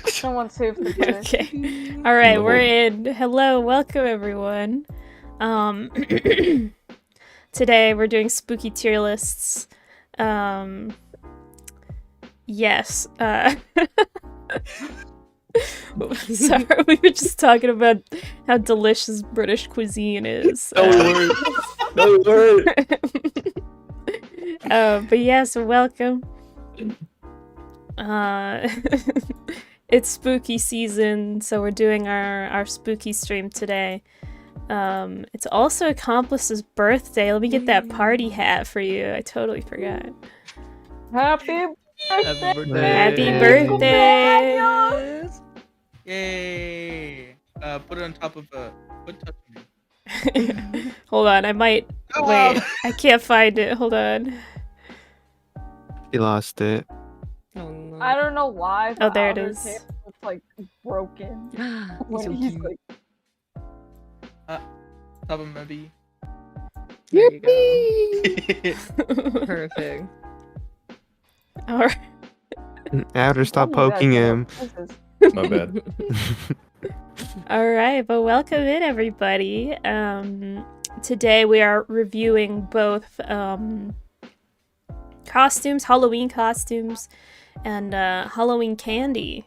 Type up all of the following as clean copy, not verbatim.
Someone save the day. Okay. All right, we're in. Hello, welcome everyone. Today we're doing spooky tier lists. Yes. Sorry, we were just talking about how delicious British cuisine is. No word. But yeah, so welcome. It's spooky season, so we're doing our spooky stream today. It's also Accomplice's birthday. Let me get that party hat for you. I totally forgot. Happy birthday! Happy birthday! Yay! Put it on top of put touch me. Hold on, I might wait. I can't find it. Hold on. He lost it. Oh no. I don't know why. Oh, there it Outer's is. hair looks like broken. When So he's cute. like, Top of maybe. There you go. Perfect. All right. Outer, stop "Oh, poking that's him. what this is." My bad. All right, but welcome in everybody. Today we are reviewing both costumes, Halloween costumes, and Halloween candy.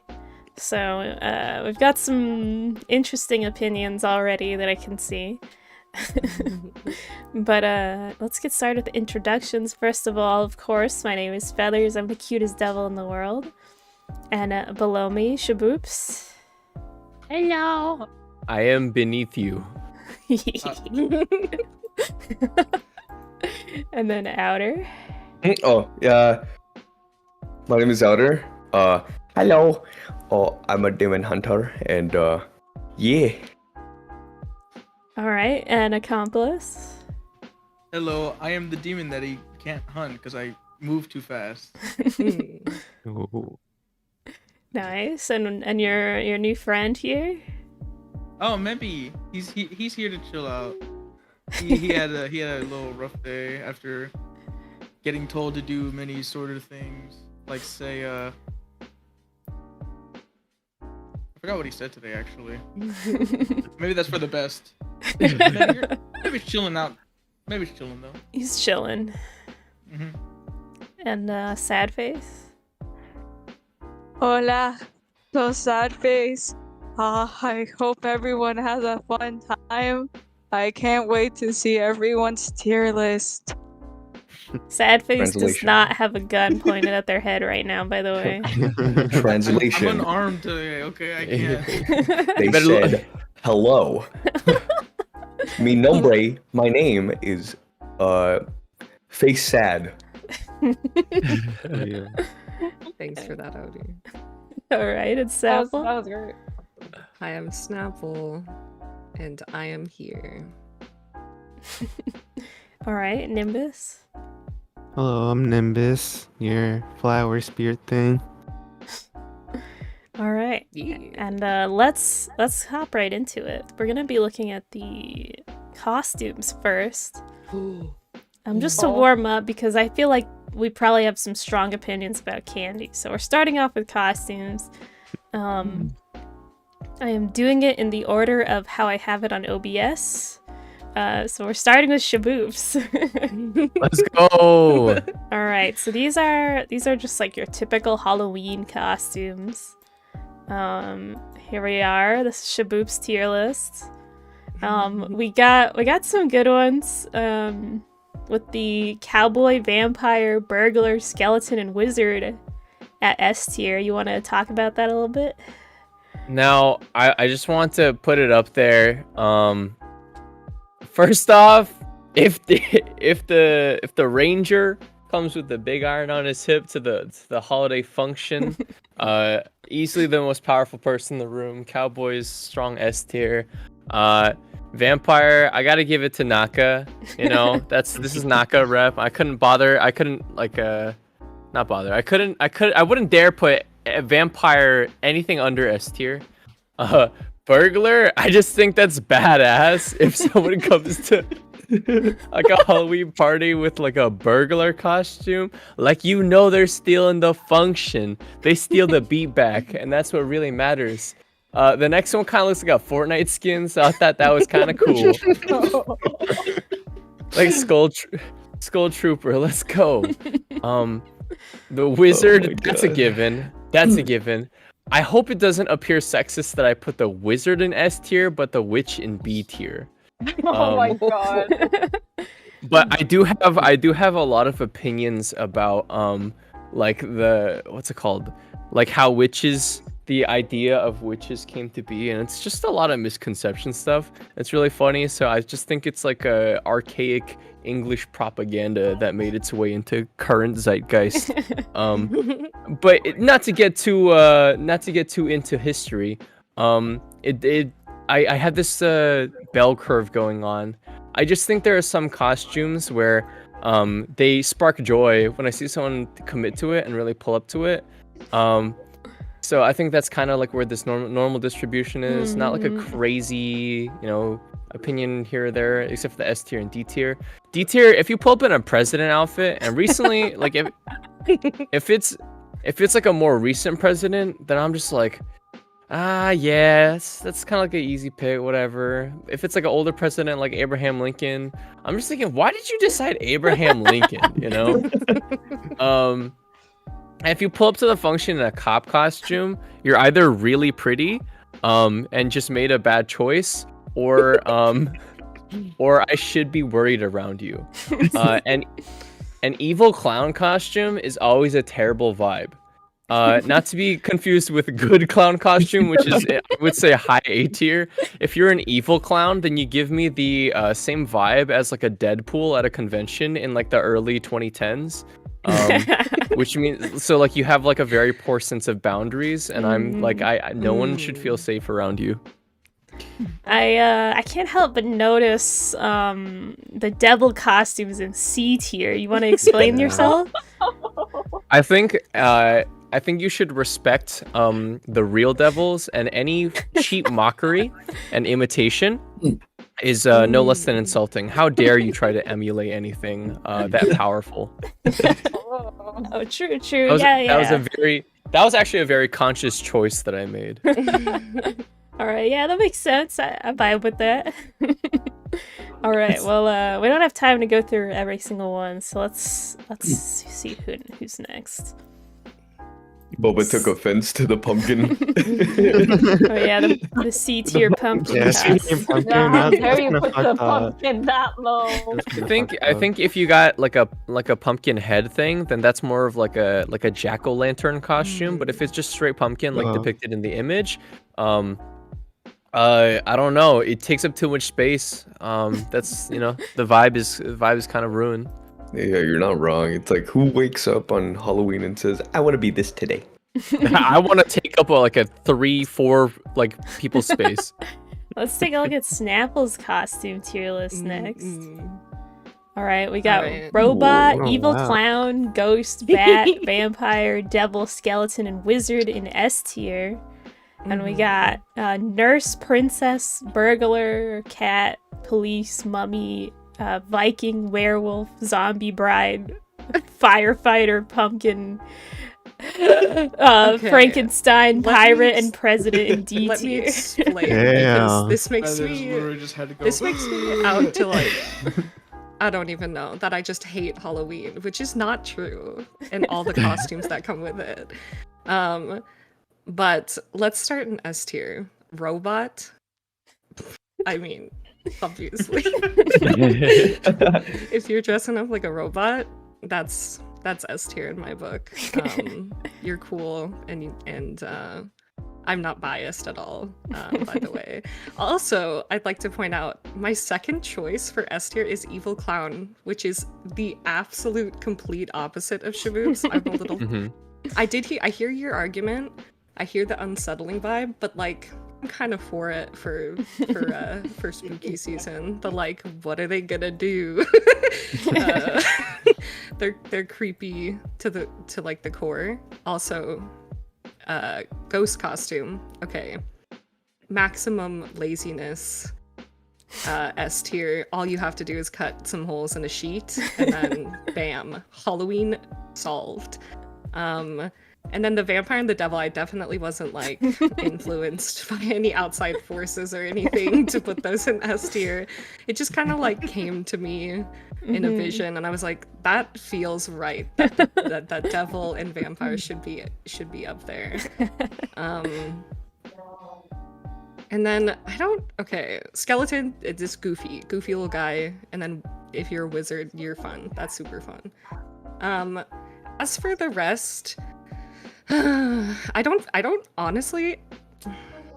So we've got some interesting opinions already that I can see. But let's get started with introductions. First of all, of course, my name is Feathers. I'm the cutest devil in the world. And below me, Shaboops. Hello. I am beneath you. And then Outer. Oh, yeah. My name is Outer. Hello. Oh, I'm a demon hunter, and yeah. All right, and Accomplice. Hello, I am the demon that he can't hunt because I move too fast. Ooh. Nice, and your new friend here. Oh, maybe he's here to chill out. He had a little rough day after getting told to do many sort of things, like say I forgot what he said today actually. Maybe that's for the best. Maybe it's chilling out. Maybe it's chilling though. He's chilling. Mhm. And Sadface. Hola, so Sadface. I hope everyone has a fun time. I can't wait to see everyone's tier list. Sadface does Translation. not have a gun pointed at their head right now, by the way. Translation. I'm unarmed today. Okay, I can't. They Better said, hello. Mi nombre, my name is Face Sad. Yeah. Thanks for that, Odie. All right, it's That Snapple. was great. I am Snapple, and I am here. All right, Nimbus. Hello, I'm Nimbus, your flower spirit thing. All right, Yeah. and let's hop right into it. We're gonna be looking at the costumes first. Just to warm up because I feel like we probably have some strong opinions about candy. So we're starting off with costumes. I am doing it in the order of how I have it on OBS. So we're starting with Shaboops. Let's go. All right, so these are just like your typical Halloween costumes. Here we are, this is Shaboops tier list. We got some good ones. With the cowboy, vampire, burglar, skeleton, and wizard at S tier. You want to talk about that a little bit? Now, I just want to put it up there. First off, if the ranger comes with the big iron on his hip to the holiday function, easily the most powerful person in the room. Cowboys strong S tier. Vampire, I gotta give it to Naka. You know, this is Naka rep. I wouldn't dare put a vampire anything under S tier. Burglar, I just think that's badass. If someone comes to like a Halloween party with like a burglar costume. Like they're stealing the function. They steal the beat back, and that's what really matters. The next one kind of looks like a Fortnite skin, so I thought that was kind of cool. Like Skull Trooper, let's go. The wizard, that's a given. That's a given. I hope it doesn't appear sexist that I put the wizard in S tier, but the witch in B tier. Oh my god. But I do have a lot of opinions about like what's it called? Like how the idea of witches came to be, and it's just a lot of misconception stuff. It's really funny, so I just think it's like a archaic English propaganda that made its way into current zeitgeist. But not to get too into history. I had this bell curve going on. I just think there are some costumes where they spark joy when I see someone commit to it and really pull up to it. So I think that's kind of like where this normal distribution is. Not like a crazy, opinion here or there, except for the S tier and D tier. D tier, if you pull up in a president outfit, and recently, like if it's like a more recent president, then I'm just like, yeah, that's kind of like an easy pick, whatever. If it's like an older president like Abraham Lincoln, I'm just thinking, why did you decide Abraham Lincoln? And if you pull up to the function in a cop costume, you're either really pretty, and just made a bad choice, or I should be worried around you. And an evil clown costume is always a terrible vibe. Not to be confused with a good clown costume, which is, I would say, high A tier. If you're an evil clown, then you give me the same vibe as like a Deadpool at a convention in like the early 2010s. Which means, so like you have like a very poor sense of boundaries, and I'm like, no one should feel safe around you. I can't help but notice the devil costumes in C tier. You want to explain yourself? I think you should respect the real devils, and any cheap mockery and imitation is no less than insulting. How dare you try to emulate anything that powerful? Oh, true. That was actually a very conscious choice that I made. All right, yeah, that makes sense. I vibe with that. All right, well, we don't have time to go through every single one, so let's see who's next. Boba took offense to the pumpkin. Oh yeah, the C tier pumpkin. Yeah, C tier pumpkin. How That's dare you kinda put the fucked up. pumpkin that low? I think if you got like a pumpkin head thing, then that's more of like a jack-o'-lantern costume. But if it's just straight pumpkin, like depicted in the image, I don't know. It takes up too much space. That's the vibe is kind of ruined. Yeah, you're not wrong. It's like, who wakes up on Halloween and says, I want to be this today? I want to take up like a 3-4 like people space. Let's take a look at Snapple's costume tier list next. All right, we got robot, Ooh, evil wow. clown, ghost, bat, vampire, devil, skeleton, and wizard in S tier. And we got nurse, princess, burglar, cat, police, mummy, Viking, werewolf, zombie bride, firefighter, pumpkin, Frankenstein, pirate, and president in D Let me tier. explain, Yeah. because this makes me out to like, I don't even know, that I just hate Halloween, which is not true, and all the costumes that come with it. But let's start in S tier. Robot. I mean, obviously. If you're dressing up like a robot, that's S tier in my book. You're cool, and I'm not biased at all, by the way. Also, I'd like to point out my second choice for S tier is Evil Clown, which is the absolute complete opposite of Shaboobs. I'm a little. I hear your argument. I hear the unsettling vibe, but like I'm kind of for it for spooky season. The like, what are they gonna do? They're creepy to like the core. Also, ghost costume. Okay, maximum laziness. S tier. All you have to do is cut some holes in a sheet, and then bam, Halloween solved. And then the vampire and the devil, I definitely wasn't like influenced by any outside forces or anything to put those in S tier. It just kind of like came to me in a vision, and I was like, that feels right. That devil and vampire should be up there. And then skeleton, it's this goofy little guy, and then if you're a wizard, you're fun. That's super fun. As for the rest, I don't honestly,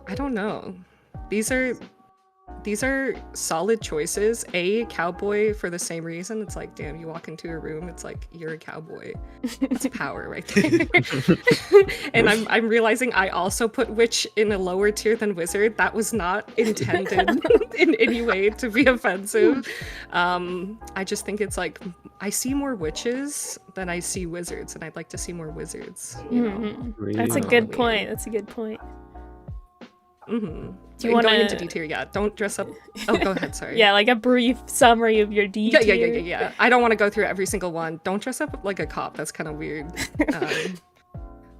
I don't know. These are solid choices. A cowboy for the same reason. It's like, damn, you walk into a room, it's like you're a cowboy. It's power right there. And I'm realizing I also put witch in a lower tier than wizard. That was not intended in any way to be offensive. I just think it's like I see more witches than I see wizards, and I'd like to see more wizards. You know? That's a good point. That's a good point. Mm-hmm. Do you want going into D tier? Yeah, don't dress up. Oh, go ahead. Sorry. Yeah, like a brief summary of your D tier. Yeah. I don't want to go through every single one. Don't dress up like a cop. That's kind of weird.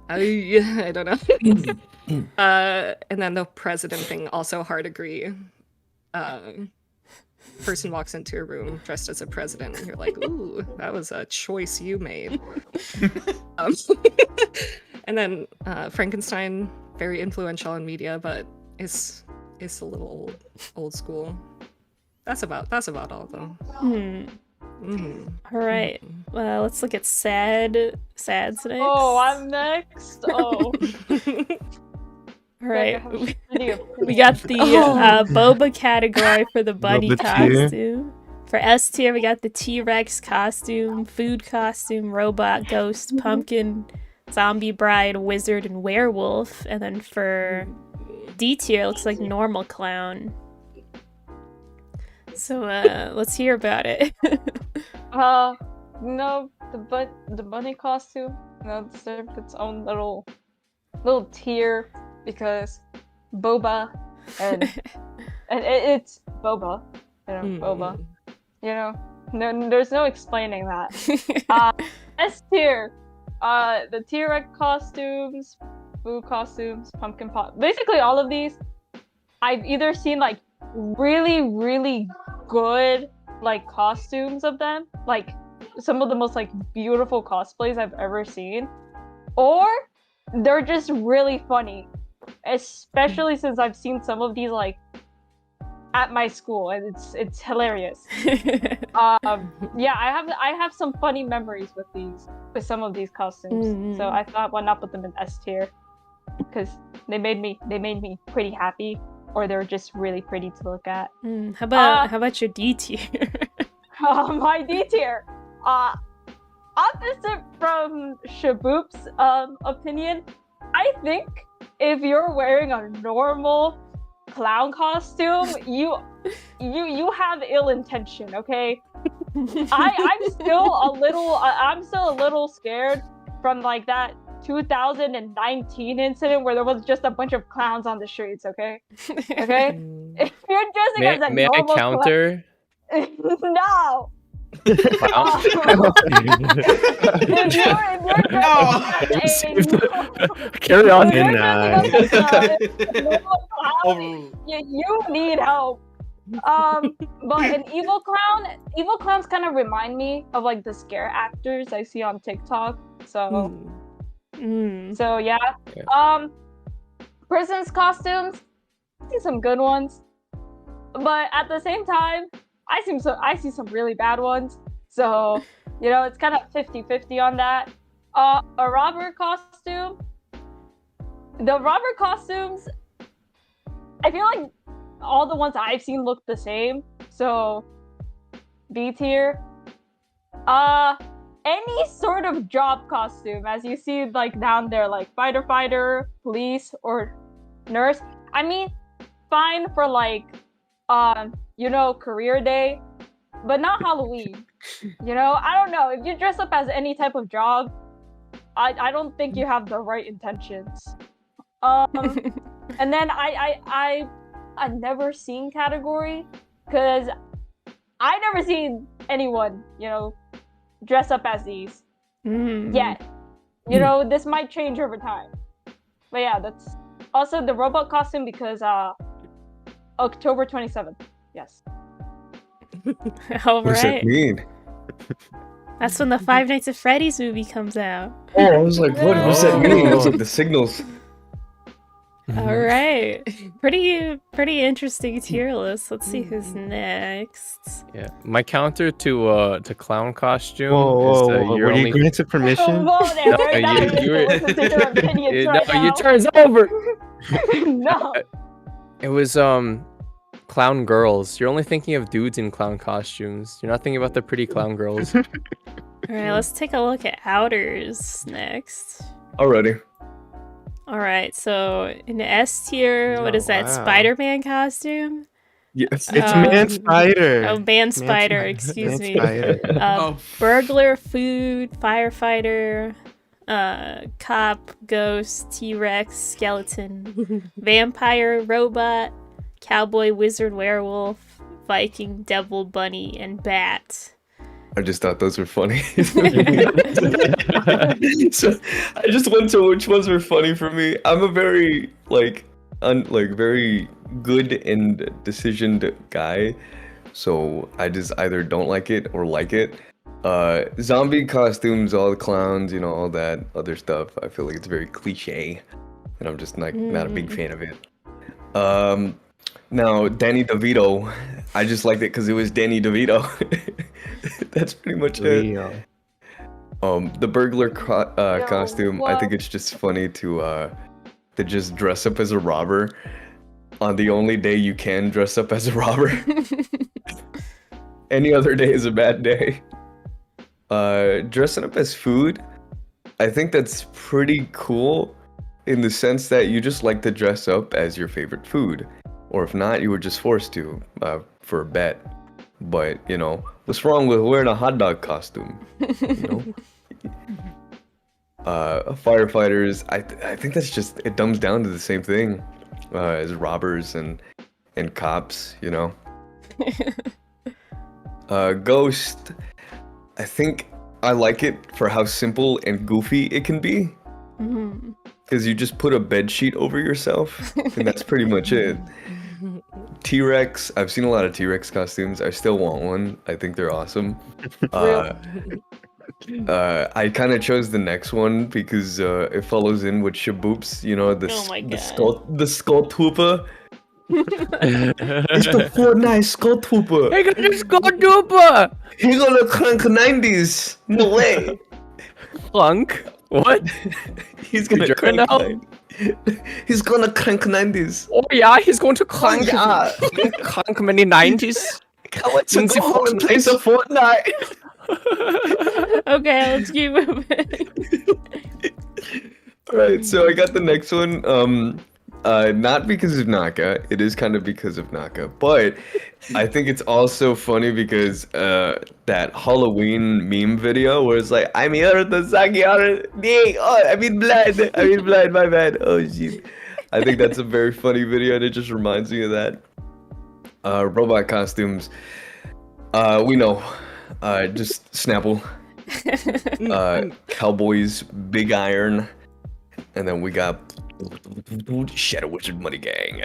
I don't know. And then the president thing, also hard agree. Person walks into a room dressed as a president, and you're like, "Ooh, that was a choice you made." And then Frankenstein, very influential in media, but it's a little old school. That's about all though. All right. Well, let's look at sads next. Oh, I'm next. Oh. All right. We got the boba category for the bunny Boba costume. tier. For S tier, we got the T-Rex costume, food costume, robot, ghost, pumpkin, zombie bride, wizard, and werewolf. And then for D tier, looks like normal clown. So let's hear about it. No, the bunny costume, deserved its own little tier because boba and it's boba, boba. There's no explaining that. S tier, the T-Rex costumes, food costumes, pumpkin pot. Basically, all of these, I've either seen like really, really good like costumes of them, like some of the most like beautiful cosplays I've ever seen, or they're just really funny. Especially since I've seen some of these like at my school, and it's hilarious. Yeah, I have some funny memories with some of these costumes. So I thought, why not put them in S tier? Because they made me pretty happy, or they were just really pretty to look at. How about your D tier? My D tier. Opposite from Shaboop's opinion, I think if you're wearing a normal clown costume, you have ill intention, okay? I'm still a little scared from like that 2019 incident where there was just a bunch of clowns on the streets, okay? Okay? If you're dressing as a may I normal counter? No! Wow. Carry on. You need help. But an evil clowns kind of remind me of like the scare actors I see on TikTok. So yeah. Prison's costumes, I see some good ones, but at the same time, I see some really bad ones. So, it's kind of 50-50 on that. A robber costume. The robber costumes, I feel like all the ones I've seen look the same. So, B tier. Any sort of job costume, as you see like down there, like fighter, police, or nurse. I mean, fine for like career day, but not Halloween. I don't know. If you dress up as any type of job, I don't think you have the right intentions. And then I never seen category, because I never seen anyone, dress up as these yet. This might change over time. But yeah, that's also the robot costume because October 27th. Yes. All What does that right. mean? That's when the Five Nights at Freddy's movie comes out. Oh, I was like, what does that mean? I was like, the signals. All right. Pretty interesting tier list. Let's see who's next. Yeah, my counter to clown costume Whoa, is whoa, that whoa. you're Were you only. granted permission? Whoa there, No, right now, you- you have to listen to their opinions right No, now. your turn's over. No. It was clown girls. You're only thinking of dudes in clown costumes. You're not thinking about the pretty clown girls. All right, let's take a look at outers next. Alrighty. All right, so in the S tier, what Oh, is that wow. Spider-Man costume? Yes. It's Um, Man Spider. Oh, Man Spider, Man excuse me. Spider. Oh. Burglar, food, firefighter, cop, ghost, T-Rex, skeleton, vampire, robot, cowboy, wizard, werewolf, Viking, devil, bunny, and bat. I just thought those were funny. So I just went to which ones were funny for me. I'm a very very good and decisioned guy, so I just either don't like it or like it. Zombie costumes, all the clowns, all that other stuff. I feel like it's very cliche, and I'm just not a big fan of it. Now Danny DeVito, I just liked it because it was Danny DeVito. That's pretty much it. Real. The burglar costume, I think it's just funny to just dress up as a robber on the only day you can dress up as a robber. Any other day is a bad day. Dressing up as food, I think that's pretty cool in the sense that you just like to dress up as your favorite food. Or if not, you were just forced to for a bet. But, what's wrong with wearing a hot dog costume? Firefighters, I think that's just, it dumbs down to the same thing as robbers and cops, Ghost, I think I like it for how simple and goofy it can be. Because you just put a bed sheet over yourself, and that's pretty much it. T-Rex, I've seen a lot of T-Rex costumes. I still want one. I think they're awesome. I kind of chose the next one because it follows in with Shaboops, the skull trooper. It's the Fortnite skull trooper. Hey, got this skull duper! He gonna crank 90s. No way. Clunk? What? He's gonna German crank. now? He's gonna crank 90s. Oh yeah, he's going to clank. yeah. Clank many 90s. Let's go and play some Fortnite. Okay, let's keep moving. Alright, so I got the next one. Not because of Naka. It is kind of because of Naka, but I think it's also funny because that Halloween meme video where it's like, I'm here to suck your dick. Oh, I mean blood, my bad. Oh shit. I think that's a very funny video and it just reminds me of that. Robot costumes. We know. Just Snapple. Cowboys, Big Iron. And then we got Shadow Wizard Money Gang.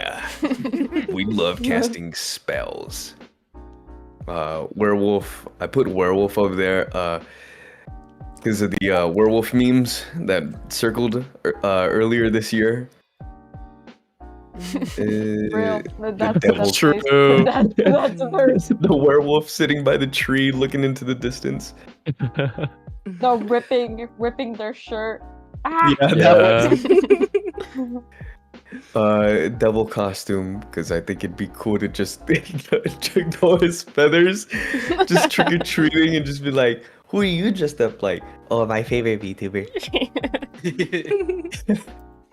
We love casting spells. Werewolf. I put werewolf over there because of the werewolf memes that circled earlier this year. Real. The devil. True. That's a verse. The werewolf sitting by the tree looking into the distance. No, ripping their shirt. Ah! Yeah, Yeah. that one. Devil costume, because I think it'd be cool to just check all his feathers, just trick or treating, and just be like, "Who are you dressed up like?" Oh, my favorite VTuber.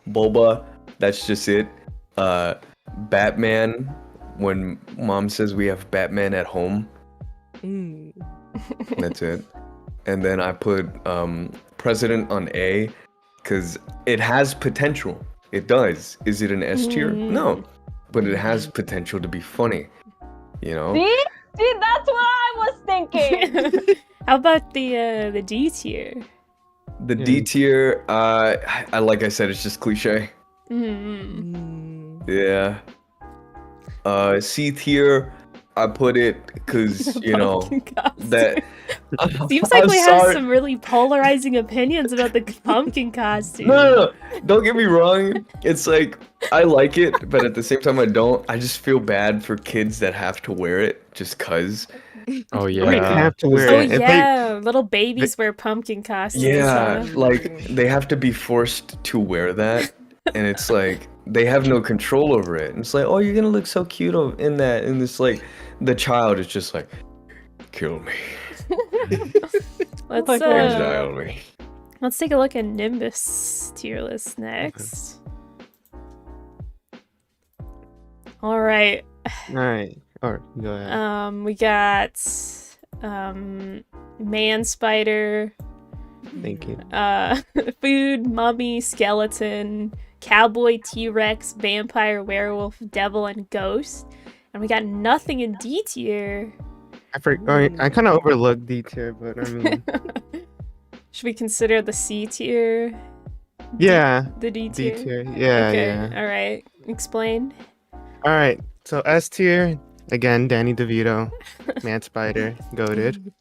Boba, that's just it. Batman, when mom says we have Batman at home, that's it. And then I put President on A, because it has potential. It does. Is it an S tier? No. But it has potential to be funny. You know. See, that's what I was thinking. How about the D tier? The D tier, like I said, it's just cliche. Mm. Yeah. C tier, I put it because you know Pumpkin costume. that. Seems like I'm we have sorry. some really polarizing opinions about the pumpkin costume. No. Don't get me wrong. It's like I like it, but at the same time I don't. I just feel bad for kids that have to wear it just cause. Oh I yeah, mean, they have to wear Oh it. If yeah, little babies wear pumpkin costumes. Yeah, huh? like they have to be forced to wear that, and it's like they have no control over it. And it's like, oh, you're gonna look so cute in that, and it's like the child is just like, kill me, Let's exile me. let's take a look at Nimbus tier list next. All right. All right. Or go ahead. We got man spider, Thank you. food, mummy, skeleton, cowboy, T-Rex, vampire, werewolf, devil, and ghost. And we got nothing in D tier. I kind of overlooked D tier, but I mean, Should we consider the C tier? yeah, The D D tier? tier. Yeah, Okay, yeah. alright. Explain. All right. So S tier again, Danny DeVito, Man Spider, goated.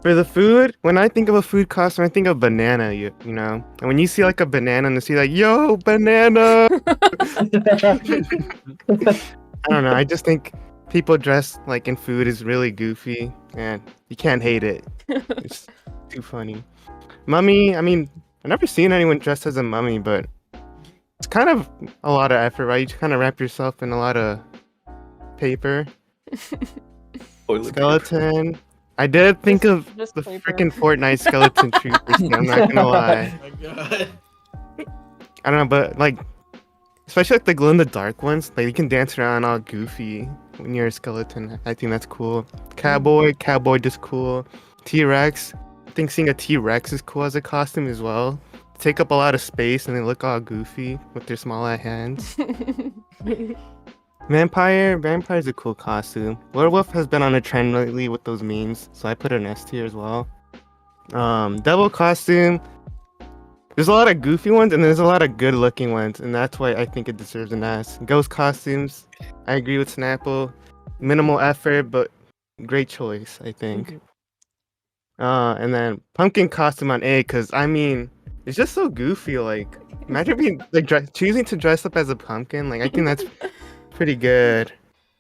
For the food, when I think of a food costume, I think of banana. You know, and when you see like a banana and you see like, yo, banana. I don't know. I just think people dressed like in food is really goofy, and you can't hate it. It's too funny. Mummy. I mean, I've never seen anyone dressed as a mummy, but it's kind of a lot of effort, right? You kind of wrap yourself in a lot of paper. Skeleton. I did think of Just the paper. freaking Fortnite skeleton troopers. I'm not gonna lie. Oh my god. I don't know, but like, especially like the glow in the dark ones, like you can dance around all goofy when you're a skeleton. I think that's cool. Cowboy just cool. T-Rex. I think seeing a T-Rex is cool as a costume as well. Take up a lot of space and they look all goofy with their small hands. Vampire's a cool costume. Werewolf has been on a trend lately with those memes, so I put an S tier as well. Devil costume. There's a lot of goofy ones and there's a lot of good looking ones, and that's why I think it deserves an S. Ghost costumes, I agree with Snapple. Minimal effort, but great choice, I think. And then pumpkin costume on A, because I mean, it's just so goofy. Like, imagine being like choosing to dress up as a pumpkin. Like, I think that's pretty good.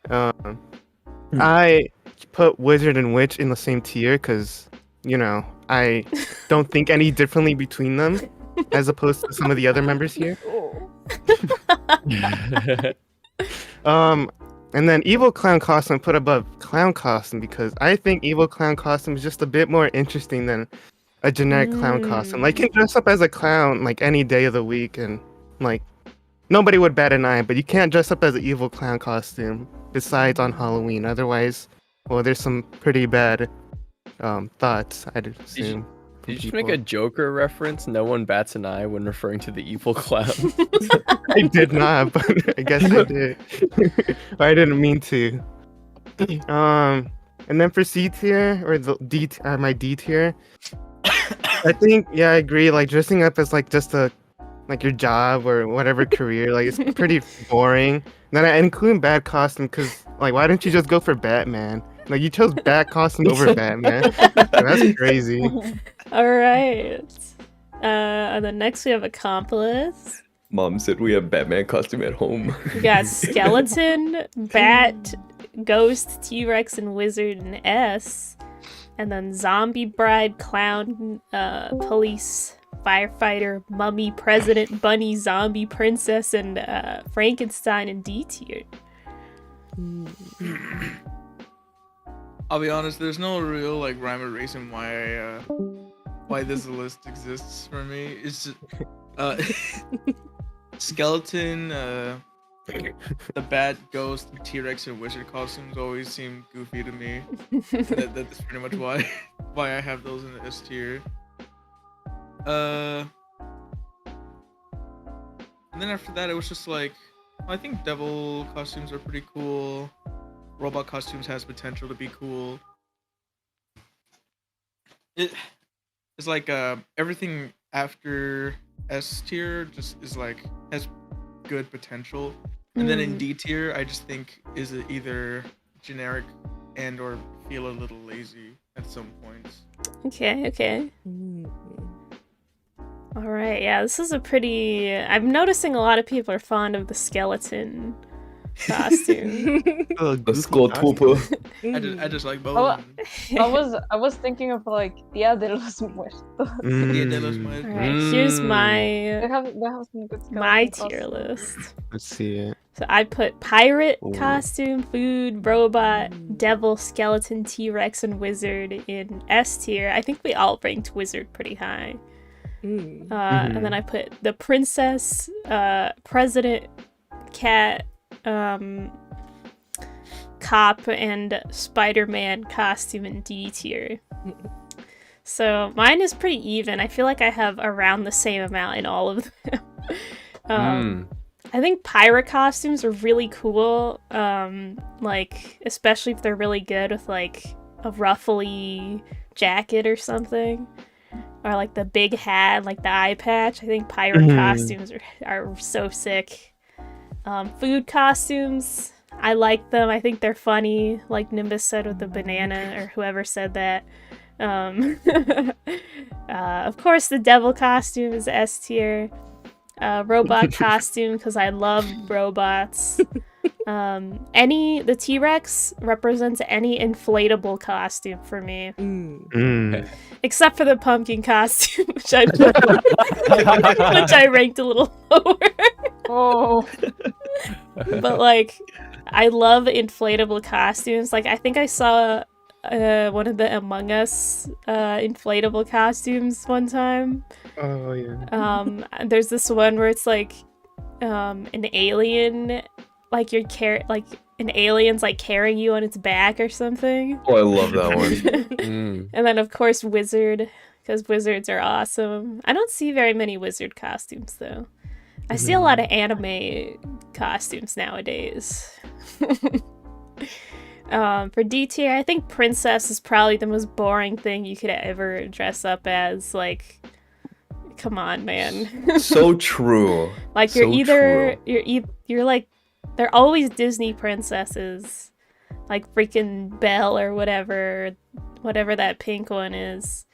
I put wizard and witch in the same tier because, you know, I don't think any differently between them as opposed to some of the other members here. And then evil clown costume put above clown costume because I think evil clown costume is just a bit more interesting than a generic clown costume. Like, you can dress up as a clown like any day of the week and like nobody would bat an eye, but you can't dress up as an evil clown costume besides on Halloween. Otherwise, well, there's some pretty bad thoughts, I'd assume. Did you just make a Joker reference? No one bats an eye when referring to the evil clown. I did not, but I guess I did. Or I didn't mean to. And then for C tier or the D, my D tier, I think I agree. Like dressing up as like just like your job or whatever career, like it's pretty boring. And then I include bad costume because like why don't you just go for Batman? Like you chose bad costume over Batman. That's crazy. All right. And then next we have accomplice. Mom said we have Batman costume at home. We got skeleton, bat, ghost, T-Rex, and wizard in S. And then zombie bride, clown, police, firefighter, mummy, president, bunny, zombie, princess, and Frankenstein in D tier. I'll be honest, there's no real like rhyme or reason why this list exists for me. It's just, skeleton, the bat, ghost, T-Rex, and wizard costumes always seem goofy to me. That's pretty much why I have those in the S tier. And then after that, it was just like, I think devil costumes are pretty cool. robot costumes has potential to be cool. It's like everything after S tier just is like has good potential, and then in D tier I just think is either generic and or feel a little lazy at some points. Okay. All right, yeah, this is a pretty... I'm noticing a lot of people are fond of the skeleton costume. The skull trooper. I just like both. I was thinking of like Dia de los Muertos. Dia de los Muertos. All right, here's They my have some good my skeleton tier costumes. list. Let's see it. So I put pirate Ooh. costume, food, robot, devil, skeleton, T-Rex, and wizard in S tier. I think we all ranked wizard pretty high. And then I put the princess, president, cat, cop, and Spider-Man costume in D tier. So mine is pretty even. I feel like I have around the same amount in all of them. I think pirate costumes are really cool. Like, especially if they're really good with like a ruffly jacket or something. Or like the big hat, like the eye patch. I think pirate costumes are so sick. Food costumes, I like them. I think they're funny. Like Nimbus said with the banana, or whoever said that. Of course, the devil costume is S tier. Robot costume, because I love robots. The T-Rex represents any inflatable costume for me. Except for the pumpkin costume, which I ranked a little lower. Oh. But like, I love inflatable costumes. Like, I think I saw one of the Among Us inflatable costumes one time. Oh yeah. There's this one where it's like an alien, like an alien's like carrying you on its back or something. Oh, I love that one. And then of course wizard, because wizards are awesome. I don't see very many wizard costumes though. I see a lot of anime costumes nowadays. For D tier, I think princess is probably the most boring thing you could ever dress up as. Like, come on, man. So true. Like, you're like, they're always Disney princesses, like freaking Belle or whatever that pink one is.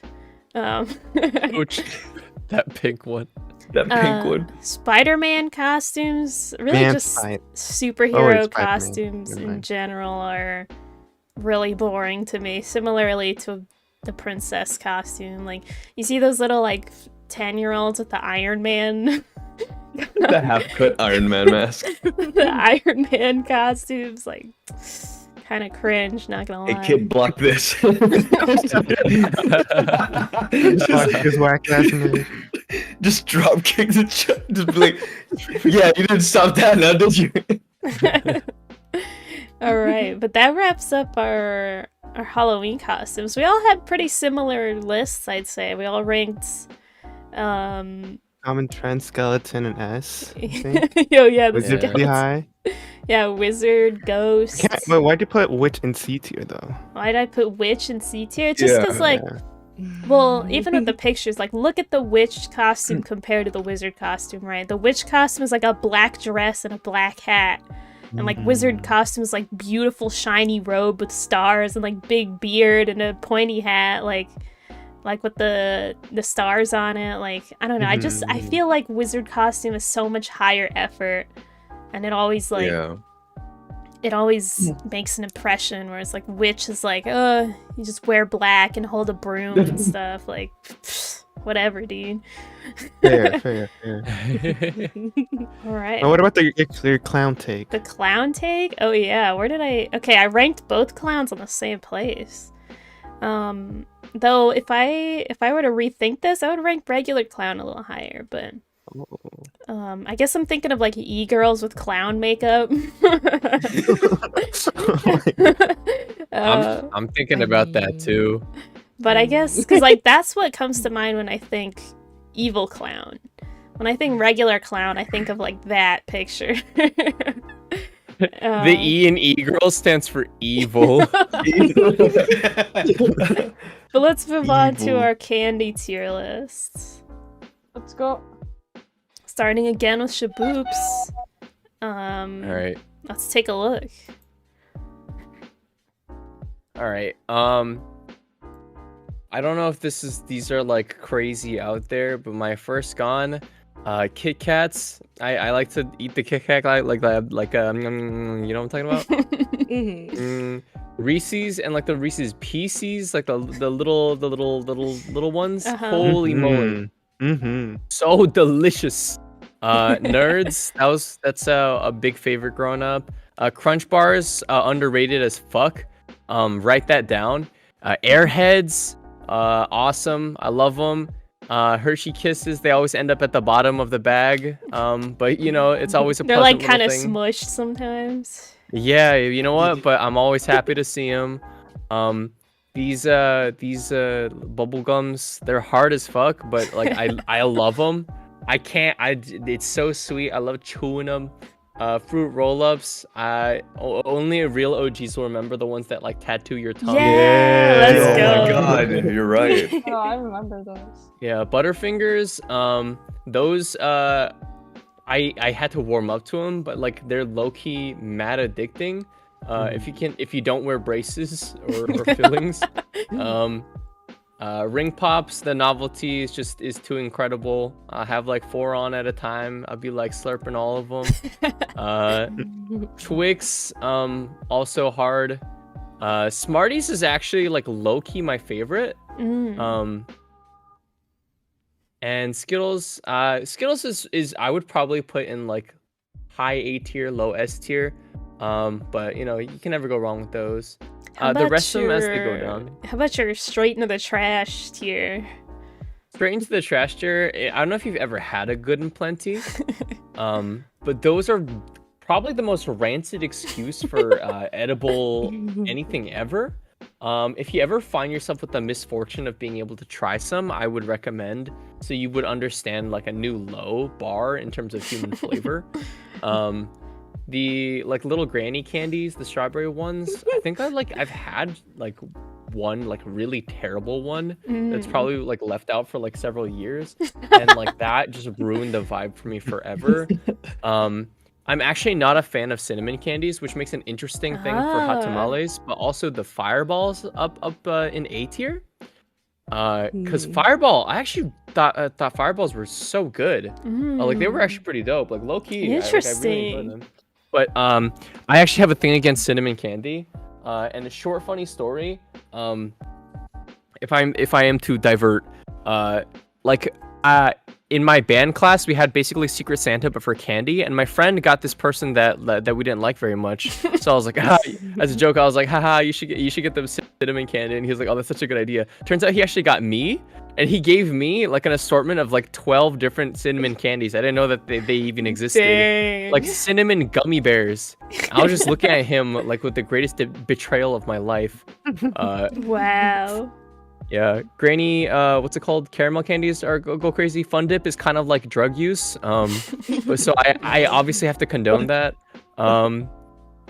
Which that pink one. That pink one. Spider-Man costumes, really just superhero costumes in general are really boring to me. Similarly to the princess costume, like you see those little like 10-year-olds with the Iron Man. The half-cut Iron Man mask. The Iron Man costumes, like, kind of cringe, not gonna lie. Hey kid, block this. Just drop kick the just be like, yeah, you didn't stop that now, did you? Alright, but that wraps up our Halloween costumes. We all had pretty similar lists, I'd say. We all ranked Common trend, skeleton, and S. I think. Yeah, the Wizard pretty high. Yeah, wizard, ghost. Wait, why'd you put witch in C tier though? Why'd I put witch in C tier? Just because, like, well, even with the pictures, like, look at the witch costume compared to the wizard costume, right? The witch costume is like a black dress and a black hat. And, like, wizard costume is, like, beautiful, shiny robe with stars and, like, big beard and a pointy hat, like with the stars on it. Like, I don't know. I feel like wizard costume is so much higher effort. And it always, like, it always makes an impression, where it's like, witch is like, you just wear black and hold a broom and stuff. Like, whatever, dude. Fair. All right. What about your clown take? The clown take? Oh, yeah. Where did I... Okay, I ranked both clowns on the same place. Though, if I were to rethink this, I would rank regular clown a little higher, but... I guess I'm thinking of like e-girls with clown makeup. I'm thinking about that too. But I guess because like that's what comes to mind when I think evil clown. When I think regular clown, I think of like that picture. The E in e-girl stands for evil. But let's move on to Evil. our candy tier list. Let's go. Starting again with Shaboops. All right. Let's take a look. All right. I don't know if these are like crazy out there, but my first gone, Kit Kats. I like to eat the Kit Kat like you know what I'm talking about? Reese's and like the Reese's Pieces, like the little ones. Uh-huh. Holy moly, so delicious. Nerds. That's a big favorite growing up. Crunch bars, underrated as fuck. Write that down. Airheads, awesome. I love them. Hershey Kisses, they always end up at the bottom of the bag. But you know, it's always a They're like kind of smushed sometimes. Yeah, you know what? But I'm always happy to see them. These bubble gums, they're hard as fuck, but like I love them. It's so sweet. I love chewing them. Fruit roll-ups. Only real OGs will remember the ones that like tattoo your tongue. Yeah, let's Oh go. my god, you're right. Oh, I remember those. Yeah, Butterfingers. Those I had to warm up to them, but like they're low-key mad addicting. If you don't wear braces or fillings. Ring Pops, the novelty is too incredible. I have like 4 on at a time. I'll be like slurping all of them. Twix, also hard. Smarties is actually like low-key my favorite. And Skittles, is I would probably put in like high A tier, low S tier. But you know, you can never go wrong with those. The rest of them as they go down. How about your straight into the trash tier? Straight into the trash tier. I don't know if you've ever had a Good and Plenty. But those are probably the most rancid excuse for edible anything ever. If you ever find yourself with the misfortune of being able to try some, I would recommend, so you would understand like a new low bar in terms of human flavor. The like little granny candies, the strawberry ones, I think I've had like one like really terrible one that's probably like left out for like several years, and like that just ruined the vibe for me forever. I'm actually not a fan of cinnamon candies, which makes an interesting thing for hot tamales, but also the fireballs up in A tier. Because Fireball, I actually thought fireballs were so good. Like they were actually pretty dope. Like low key, I really enjoyed them. But I actually have a thing against cinnamon candy. And a short funny story. If I am to divert, in my band class, we had basically Secret Santa, but for candy. And my friend got this person that we didn't like very much. So I was like, as a joke, I was like, haha, you should get them cinnamon candy. And he was like, oh, that's such a good idea. Turns out he actually got me, and he gave me like an assortment of like 12 different cinnamon candies. I didn't know that they even existed. Dang. Like cinnamon gummy bears. I was just looking at him like with the greatest betrayal of my life. Wow. Yeah, Granny, what's it called? Caramel candies are go crazy. Fun Dip is kind of like drug use. But so I obviously have to condone that.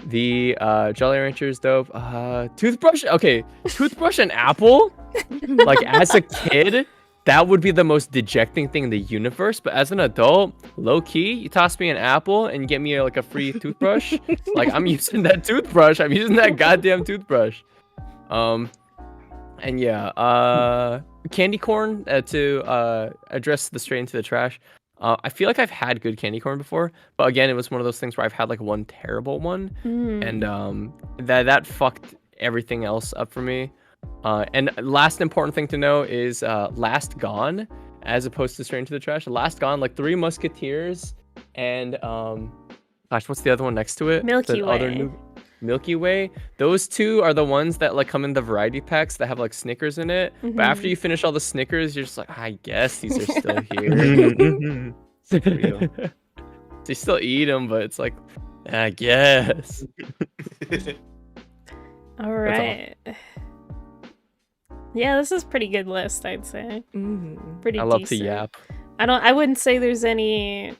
The Jolly Rancher is dope. Toothbrush. Okay, toothbrush and apple. Like as a kid, that would be the most dejecting thing in the universe. But as an adult, low key, you toss me an apple and you get me like a free toothbrush. Like I'm using that toothbrush. I'm using that goddamn toothbrush. And yeah, candy corn to address the straight into the trash. I feel like I've had good candy corn before, but again, it was one of those things where I've had like one terrible one, and that fucked everything else up for me. And last important thing to know is Last Gone, as opposed to straight into the trash. Last Gone, like Three Musketeers, and gosh, what's the other one next to it? Milky Way. Milky Way. Those two are the ones that like come in the variety packs that have like Snickers in it. But after you finish all the Snickers, you're just like, I guess these are still here. So you still eat them, but it's like, I guess. All right. Yeah, this is a pretty good list, I'd say. Pretty I love decent. to yap. I wouldn't say there's any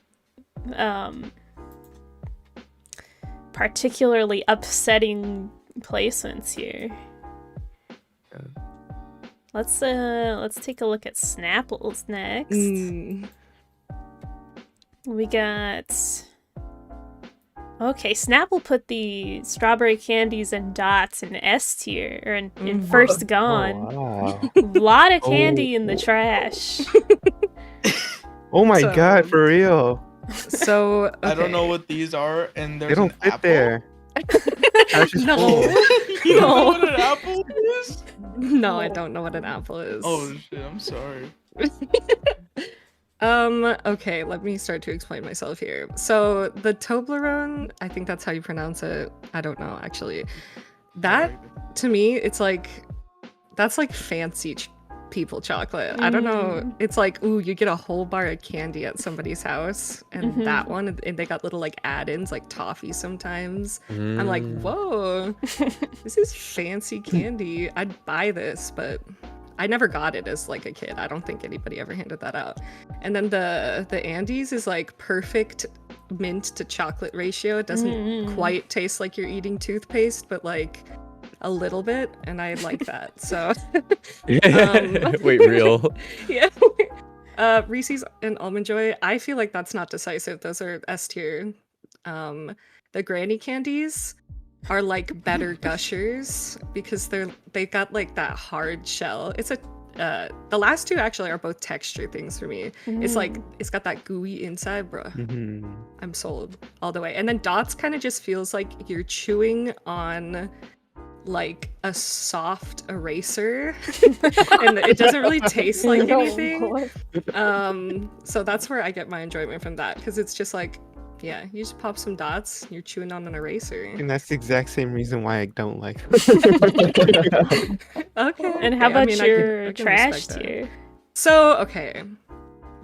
particularly upsetting placements here. Let's take a look at Snapples next. We got. Okay, Snapple put the strawberry candies and dots in S tier, or in first gone. Oh, wow. A lot of candy in the trash. Oh my So- god, for real. So okay. I don't know what these are, and there's They don't an fit apple. there. Trash is No. full. You don't know what an apple is? No, I don't know what an apple is. Oh shit! I'm sorry. Okay, let me start to explain myself here. So the Toblerone, I think that's how you pronounce it. I don't know actually. That to me, it's like that's like fancy people chocolate. I don't know. It's like, ooh, you get a whole bar of candy at somebody's house, and that one, and they got little like add-ins like toffee sometimes. I'm like, whoa, this is fancy candy. I'd buy this, but I never got it as like a kid. I don't think anybody ever handed that out. And then the Andes is like perfect mint to chocolate ratio. It doesn't quite taste like you're eating toothpaste, but like a little bit, and I like that. So Wait, real? yeah. Reese's and Almond Joy, I feel like that's not decisive. Those are S tier. The Granny candies are like better gushers because they got like that hard shell. It's a the last two actually are both texture things for me. It's like it's got that gooey inside, bro. I'm sold all the way. And then Dots kind of just feels like you're chewing on like a soft eraser and it doesn't really taste like anything. So that's where I get my enjoyment from that, because it's just like, yeah, you just pop some dots, you're chewing on an eraser. And that's the exact same reason why I don't like Okay. And how about your I can trash respect that. tier? So, okay.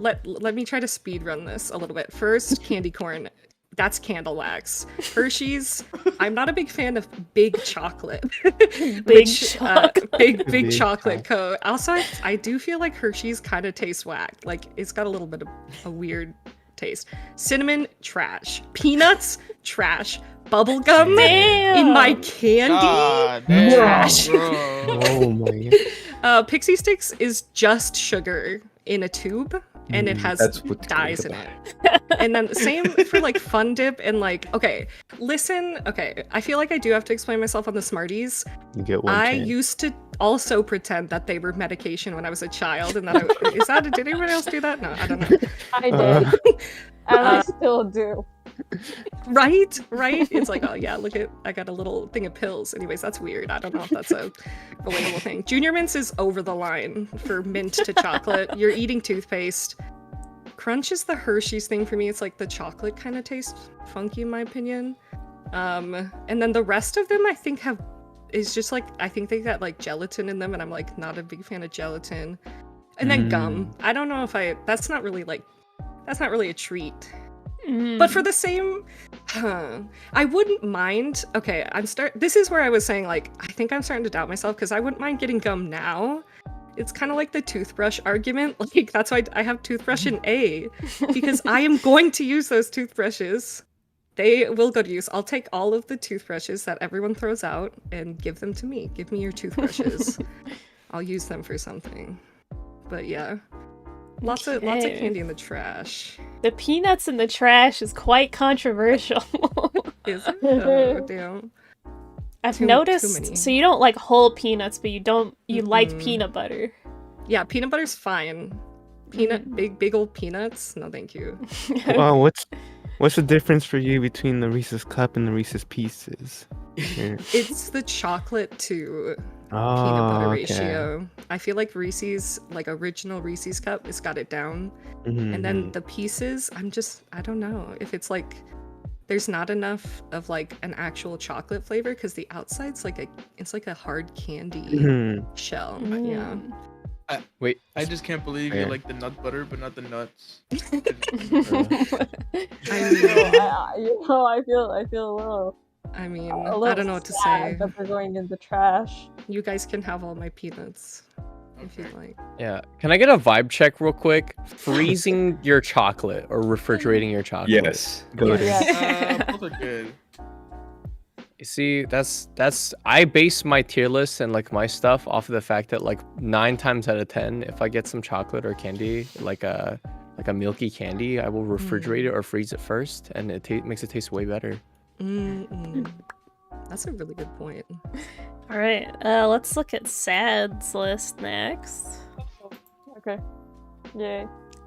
Let me try to speed run this a little bit. First, candy corn. That's candle wax. Hershey's. I'm not a big fan of big chocolate. Big chocolate. Big Big chocolate coat. Also, I do feel like Hershey's kind of tastes whack. Like it's got a little bit of a weird taste. Cinnamon, trash. Peanuts, trash. Bubblegum in my candy. God damn, Trash. bro. Oh my god. Pixie Sticks is just sugar in a tube, and it has That's what's dyes great in about it. And then same for like Fun Dip and like, okay, listen, okay, I feel like I do have to explain myself on the Smarties. You get one I chance. used to also pretend that they were medication when I was a child, and that did anyone else do that? No, I don't know. I did, and I still do. Right? It's like, oh yeah, look at, I got a little thing of pills. Anyways, that's weird. I don't know if that's a relatable thing. Junior Mints is over the line for mint to chocolate. You're eating toothpaste. Crunch is the Hershey's thing for me. It's like the chocolate kind of tastes funky in my opinion. And then the rest of them I think is just like, I think they got like gelatin in them, and I'm like not a big fan of gelatin. And then gum. I don't know if that's not really a treat. But for the same, I wouldn't mind. Okay, this is where I was saying, like, I think I'm starting to doubt myself, because I wouldn't mind getting gum now. It's kind of like the toothbrush argument. Like, that's why I have toothbrush in A, because I am going to use those toothbrushes. They will go to use. I'll take all of the toothbrushes that everyone throws out and give them to me. Give me your toothbrushes. I'll use them for something. But yeah. Lots of candy in the trash. The peanuts in the trash is quite controversial. Is it? Oh, damn. I've Too noticed. many. So you don't like whole peanuts, but you like peanut butter. Yeah, peanut butter's fine. Big old peanuts? No, thank you. Well, what's the difference for you between the Reese's Cup and the Reese's Pieces? Yeah. It's the chocolate to Oh, peanut butter okay. ratio. I feel like Reese's, like original Reese's Cup, it's got it down. And then the pieces, I don't know if it's like there's not enough of like an actual chocolate flavor, because the outside's like it's like a hard candy shell. Yeah. Wait, I just can't believe Yeah. you like the nut butter, but not the nuts. I feel a little. I mean, A I little don't know what to sad say. that they're going in the trash. You guys can have all my peanuts if you like. yeah. Can I get a vibe check real quick? Freezing your chocolate or refrigerating your chocolate? Yes. Go Yeah. ahead. Both are good. You see, that's I base my tier list and like my stuff off of the fact that like 9 times out of 10, if I get some chocolate or candy, like a milky candy, I will refrigerate it or freeze it first, and it makes it taste way better. That's a really good point. All right, let's look at Sad's list next. Okay. Yay.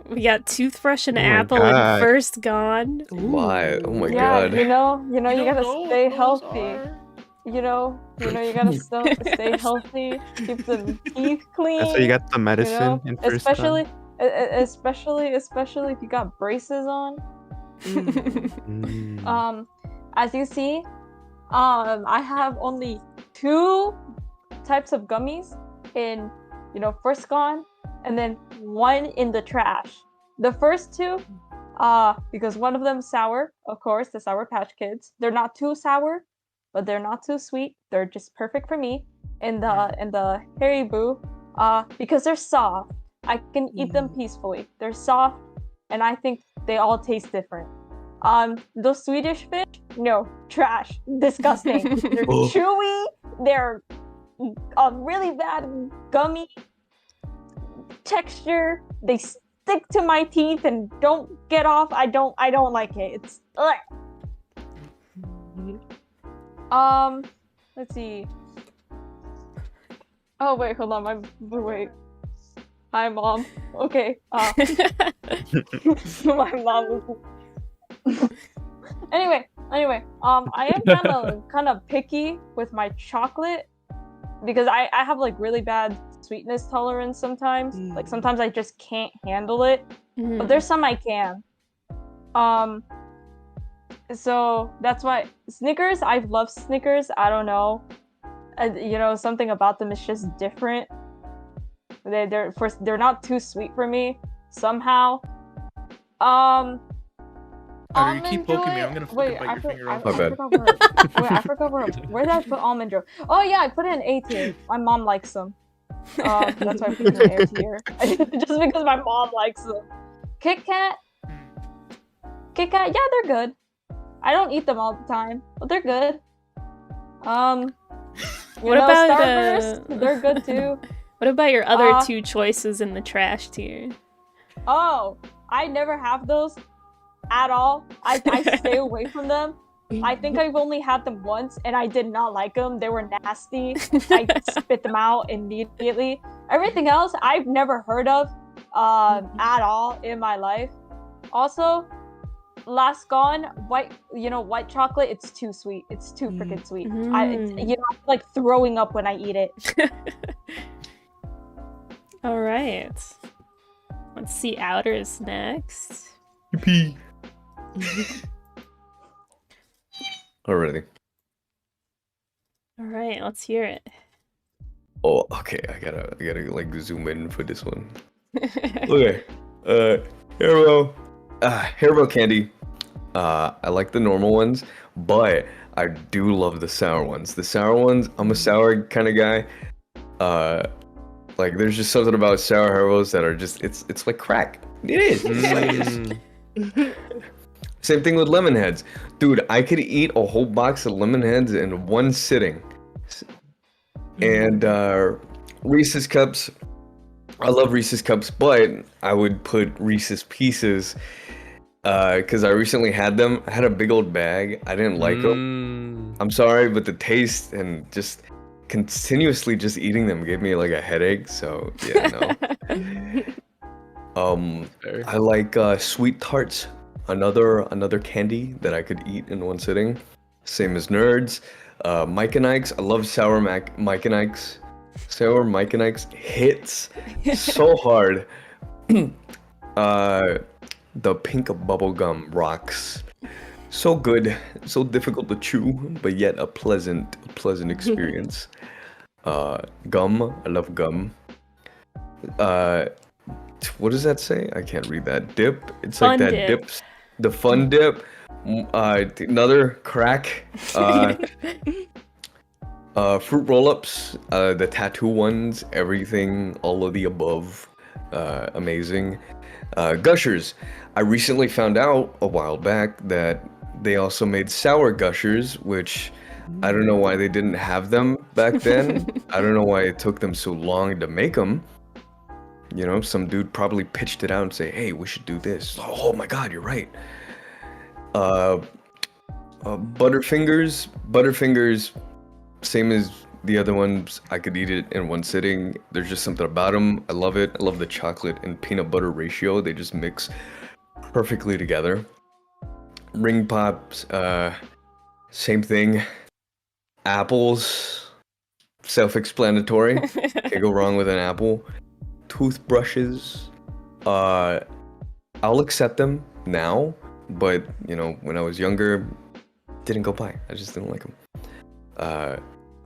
We got toothbrush and Oh my apple God. and first gone. Why? Oh my Yeah, god. you know, you don't gotta know what stay those healthy. are. You know, you gotta stay healthy, keep the teeth clean. That's why you got the medicine in first especially, especially if you got braces on. As you see, I have only 2 types of gummies in, first gone, and then 1 in the trash. The first 2, because one of them sour, of course, the Sour Patch Kids. They're not too sour, but they're not too sweet. They're just perfect for me. And the Haribo, because they're soft, I can eat them peacefully. They're soft, and I think they all taste different. Those Swedish fish, no, trash, disgusting. They're chewy. They're really bad gummy texture. They stick to my teeth and don't get off. I don't like it. It's let's see. Oh wait, hold on. Wait. Hi, Mom. Okay. My mom. Anyway. I am kind of picky with my chocolate because I have like really bad sweetness tolerance sometimes. Like sometimes I just can't handle it. But there's some I can. So that's why Snickers, I love Snickers. I don't know. Something about them is just different. They're not too sweet for me somehow. You keep poking me. I'm gonna fucking bite your finger off. My bad. I forgot where did I put almond joy? Oh yeah, I put it in A tier. My mom likes them. That's why I put it in A tier. Just because my mom likes them. Kit Kat, yeah, they're good. I don't eat them all the time, but they're good. What about Starburst? They're good too. What about your other 2 choices in the trash tier? Oh, I never have those at all. I stay away from them. I think I've only had them once, and I did not like them. They were nasty. I spit them out immediately. Everything else I've never heard of at all in my life. Also, last gone, white chocolate, it's too sweet. It's too freaking sweet. I'm like throwing up when I eat it. All right. Let's see Outers next. Yippee. Already. All right, let's hear it. Oh, okay. I gotta like zoom in for this one. Okay. Haribo candy. I like the normal ones, but I do love the sour ones. The sour ones, I'm a sour kind of guy. Like there's just something about sour Haribos that are just it's like crack. It is. It's like same thing with lemon heads. Dude, I could eat a whole box of lemon heads in one sitting. And Reese's Cups. I love Reese's Cups, but I would put Reese's Pieces because I recently had them. I had a big old bag. I didn't like them. I'm sorry, but the taste and just continuously just eating them gave me like a headache. So yeah, no. I like sweet tarts. Another candy that I could eat in one sitting. Same as Nerds. Mike and Ike's. I love sour Mike and Ike's. Sour Mike and Ike's hits so hard. The pink bubble gum rocks. So good, so difficult to chew, but yet a pleasant experience. Gum. I love gum. What does that say? I can't read that. Dip. It's Fun like that dip. dips. The fun dip. Another crack. Fruit roll-ups. The tattoo ones. Everything. All of the above. Amazing. Gushers. I recently found out a while back that they also made sour Gushers, which I don't know why they didn't have them back then. I don't know why it took them so long to make them. You know, some dude probably pitched it out and say, "Hey, we should do this." Oh my God, you're right. Butterfingers, same as the other ones. I could eat it in one sitting. There's just something about them. I love it. I love the chocolate and peanut butter ratio. They just mix perfectly together. Ring pops, same thing. Apples, self-explanatory. Can't go wrong with an apple. Toothbrushes, I'll accept them now, but you know, when I was younger, didn't go by. I just didn't like them.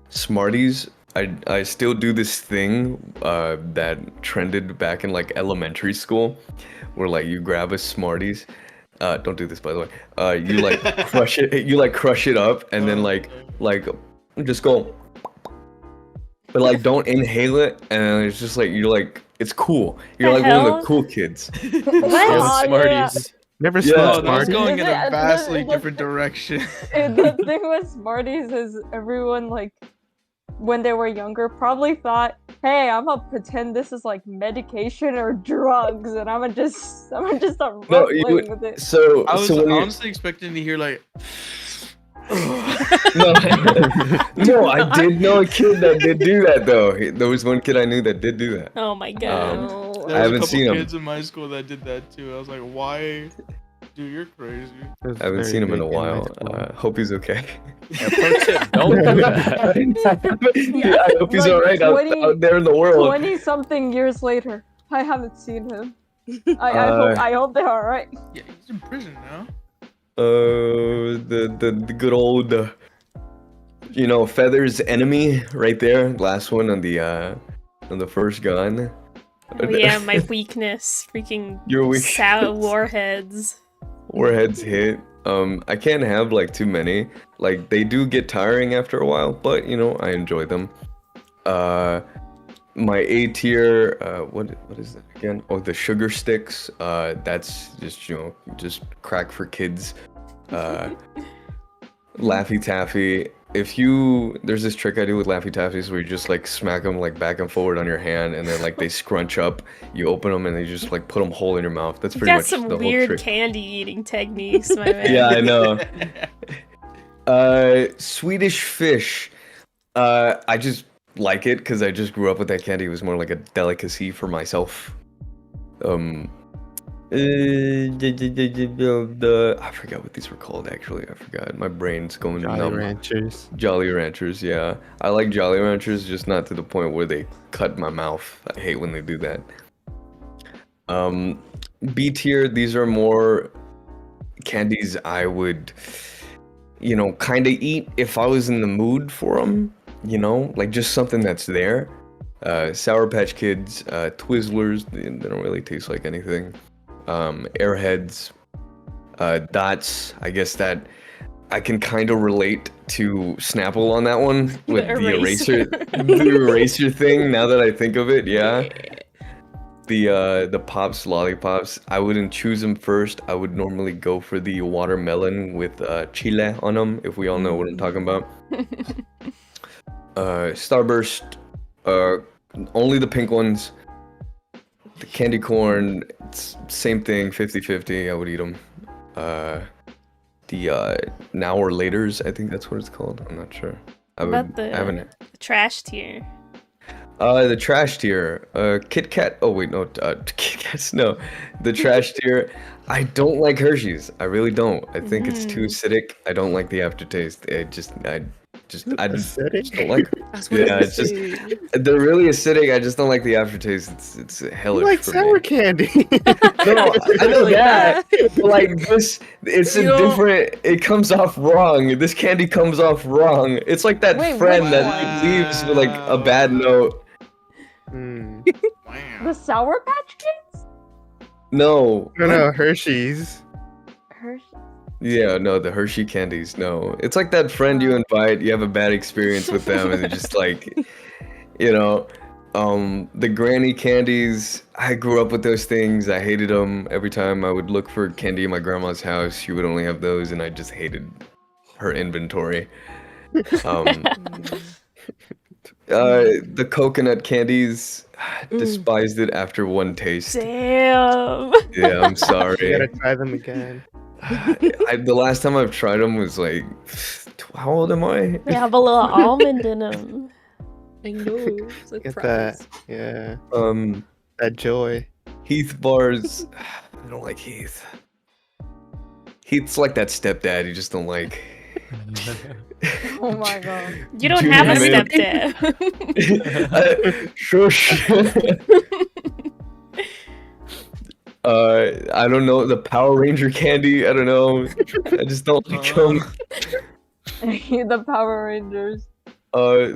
Smarties, I still do this thing that trended back in like elementary school, where like you grab a Smarties. Don't do this, by the way. You like crush it. You like crush it up, and then like just go. But like, don't inhale it, and it's just like you're like, it's cool. You're like one of the cool kids. What? Smarties. Never Yeah. smelled Oh, that was Smarties. going in a The- vastly the- different direction. The thing with Smarties is everyone, like, when they were younger, probably thought, hey, I'm gonna pretend this is like medication or drugs, and I'm gonna just start No, wrestling with it. so I was so when you- honestly expecting to hear like. no, no, I did know a kid that did do that though. There was one kid I knew that did do that. Oh my god. No. There was haven't a couple seen 'em. kids in my school that did that too. I was like, why? Dude, you're crazy. I haven't seen him in a while. Hope he's okay. Yeah, pro tip, don't do that. Yeah, I hope he's Like alright 20 out there in the world. 20-something years later, I haven't seen him. I Uh, hope they're alright. Yeah, he's in prison now. The good old, you know, Feather's enemy right there. Last one on the first gun. Oh, yeah, my weakness. Freaking Your weak. sour warheads. Warheads hit. I can't have like too many. Like they do get tiring after a while, but you know, I enjoy them. My A tier, what is that again? Oh, the sugar sticks. That's just, you know, just crack for kids. Laffy Taffy. There's this trick I do with Laffy Taffies where you just like smack them like back and forward on your hand, and then like they scrunch up. You open them and they just like put them whole in your mouth. That's You pretty got much some the whole weird trick. candy eating techniques, my man. Yeah, I know. Swedish fish. I just like it because I just grew up with that candy. It was more like a delicacy for myself. I forgot what these were called actually. I forgot. My brain's going Jolly numb. Ranchers. Jolly Ranchers, yeah. I like Jolly Ranchers, just not to the point where they cut my mouth. I hate when they do that. B tier, these are more candies I would, you know, kind of eat if I was in the mood for them, you know, like just something that's there. Sour Patch Kids, Twizzlers, they don't really taste like anything. Airheads, Dots, I guess that I can kind of relate to Snapple on that one with the eraser, the eraser thing. Now that I think of it, yeah. The Pops, Lollipops, I wouldn't choose them first. I would normally go for the watermelon with chile on them, if we all know what I'm talking about. Starburst, only the pink ones. The candy corn, it's same thing, 50-50. I would eat them. The now or laters, I think that's what it's called. I'm not sure. I About I haven't. the trash tier. The trash tier. Kit Kat. Oh wait, no. Kit Kats. No. The trash tier. I don't like Hershey's. I really don't. I think it's too acidic. I don't like the aftertaste. I just Acidic? don't like. That's what Yeah, I it's just see. they're really acidic. I just don't like the aftertaste. It's You hellish like for sour me. candy. No, I know Like that. But like this, it's a You know- different. It comes off wrong. This candy comes off wrong. It's like that Wait, friend which that one? leaves with like a bad note. Mm. The Wow. Sour Patch Kids? No. No, Hershey's. Hershey. Yeah, no, the Hershey candies. No, it's like that friend you invite. You have a bad experience with them, and they're just like, you know, the granny candies. I grew up with those things. I hated them. Every time I would look for candy in my grandma's house, she would only have those, and I just hated her inventory. Um, the coconut candies, despised it after one taste. Damn. Yeah, I'm You sorry. gotta try them again. The last time I've tried them was like, how old am I? They have a little almond in them. I know. Get Surprise. that. Yeah. Um, That joy. Heath bars. I don't like Heath. Heath's like that stepdad you just don't like. Oh my god. You don't Junior have a man. stepdad. Shush. I don't know, the Power Ranger candy. I don't know. I just don't like them. The Power Rangers.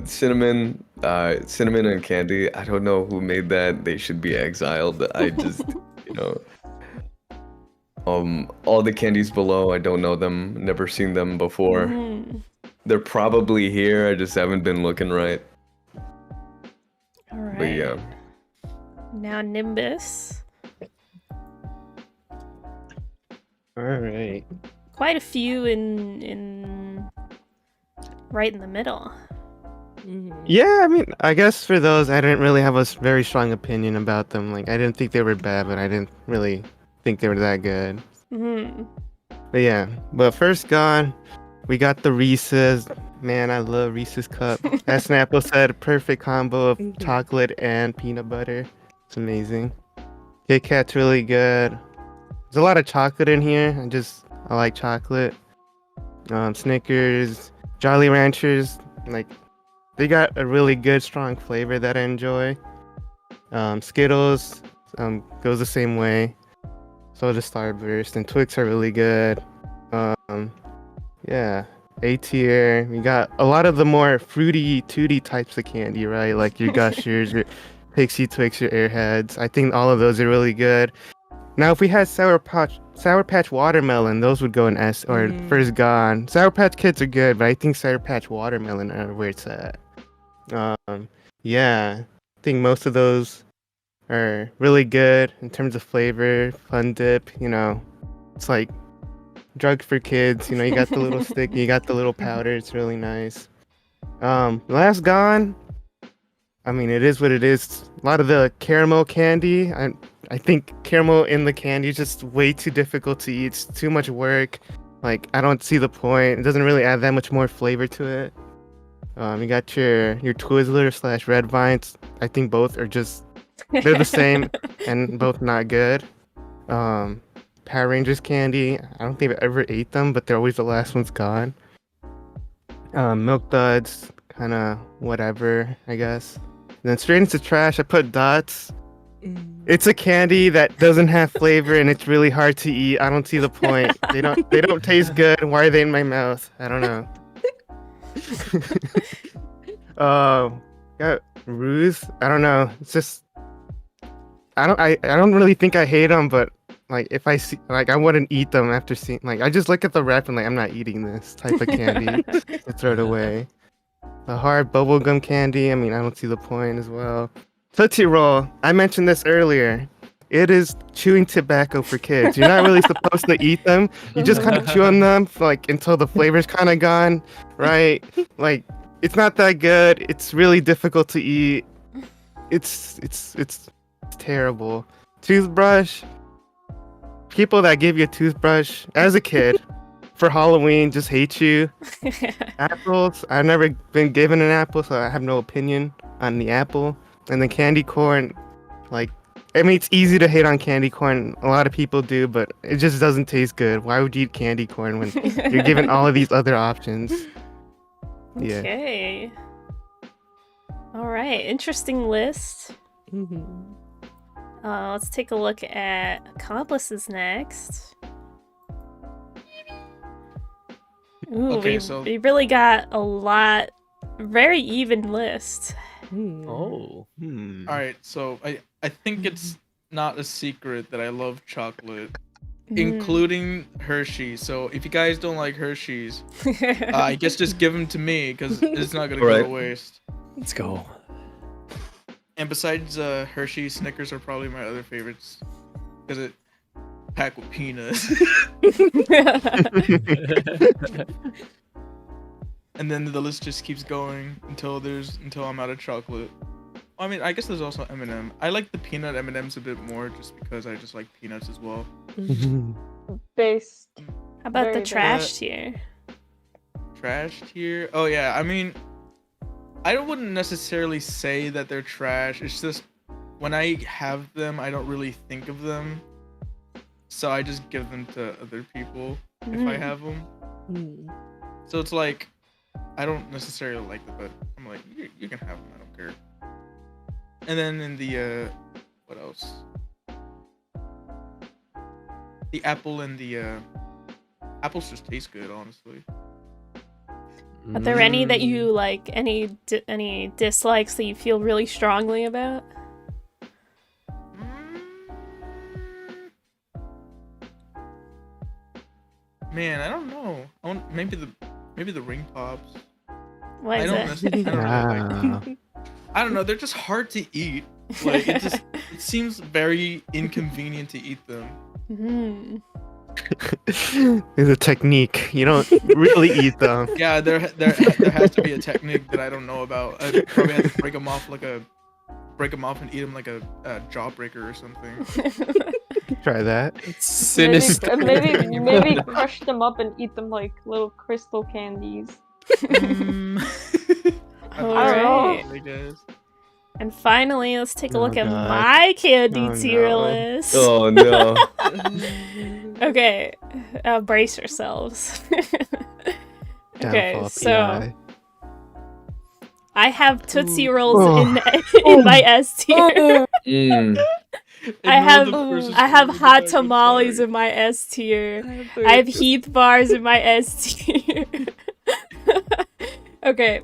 Cinnamon and candy. I don't know who made that. They should be exiled. I just, you know. All the candies below, I don't know them. Never seen them before. They're probably here. I just haven't been looking right. All right. But yeah. Now Nimbus. All right. Quite a few in right in the middle. Yeah, I mean, I guess for those, I didn't really have a very strong opinion about them. Like, I didn't think they were bad, but I didn't really think they were that good. But yeah, but first gone, we got the Reese's. Man, I love Reese's Cup. As Snapple said, perfect combo of chocolate and peanut butter. It's amazing. Kit Kat's really good. There's a lot of chocolate in here. I like chocolate. Snickers, Jolly Ranchers, like, they got a really good, strong flavor that I enjoy. Skittles goes the same way. So does Starburst, and Twix are really good. Yeah, A tier. We got a lot of the more fruity, tooty types of candy, right? Like your Gushers, your Pixie Twix, your Airheads. I think all of those are really good. Now, if we had Sour Patch Watermelon, those would go in S or first gone. Sour Patch Kids are good, but I think Sour Patch Watermelon are where it's at. Yeah, I think most of those are really good in terms of flavor, fun dip, you know. It's like drug for kids, you know, you got the little stick, you got the little powder, it's really nice. Last gone, I mean, it is what it is. A lot of the caramel candy, I think caramel in the candy is just way too difficult to eat. It's too much work. Like, I don't see the point. It doesn't really add that much more flavor to it. You got your Twizzler / Red Vines. I think both are just, they're the same and both not good. Power Rangers candy, I don't think I've ever ate them, but they're always the last one's gone. Milk Duds, kind of whatever, I guess. And then straight into trash, I put Dots. It's a candy that doesn't have flavor and it's really hard to eat. I don't see the point. They don't taste good. Why are they in my mouth? I don't know. Got Ruse. I don't know. It's just I don't really think I hate them, but like if I see, like, I wouldn't eat them after seeing, like, I just look at the wrap and like, I'm not eating this type of candy. I throw it away. The hard bubblegum candy, I mean, I don't see the point as well. Tootsie Roll, I mentioned this earlier. It is chewing tobacco for kids. You're not really supposed to eat them. You just kind of chew on them for, like, until the flavor's kind of gone, right? Like, it's not that good. It's really difficult to eat. It's terrible. Toothbrush. People that give you a toothbrush as a kid for Halloween just hate you. Apples. I've never been given an apple, so I have no opinion on the apple. And then candy corn, like, I mean, it's easy to hate on candy corn. A lot of people do, but it just doesn't taste good. Why would you eat candy corn when you're given all of these other options? Yeah. Okay. All right. Interesting list. Let's take a look at accomplices next. Ooh, Okay, we really got a lot, very even list. Oh. All right, so I think it's not a secret that I love chocolate, including Hershey's. So if you guys don't like Hershey's, I guess just give them to me because it's not gonna go to waste. Let's go. And besides Hershey's, Snickers are probably my other favorites because it packed with peanuts. and then the list just keeps going until I'm out of chocolate. I mean, I guess there's also M&M. I like the peanut M&Ms a bit more, just because I just like peanuts as well. Base. How about the Very trash tier? Trash tier? Oh yeah, I mean, I wouldn't necessarily say that they're trash. It's just when I have them, I don't really think of them, so I just give them to other people if I have them. So it's like, I don't necessarily like them, but I'm like, you can have them. I don't care. And then in the what else? The apple and the apples just taste good, honestly. Are there any that you like? Any dislikes that you feel really strongly about? Man, I don't know. Maybe the ring pops. Why is it? I don't know. They're just hard to eat. Like it seems very inconvenient to eat them. There's a technique. You don't really eat them. Yeah, there has to be a technique that I don't know about. I probably have to break them off and eat them like a jawbreaker or something. Try that. Sinister. Maybe crush them up and eat them like little crystal candies. Alright. I guess. And finally, let's take a look at God. my candy tier no. list. Oh no. Okay, brace yourselves. Okay, Downfall so PI. I have Tootsie Rolls in my S tier. I have hot tamales in my S tier. I have Heath bars in my S tier. Okay.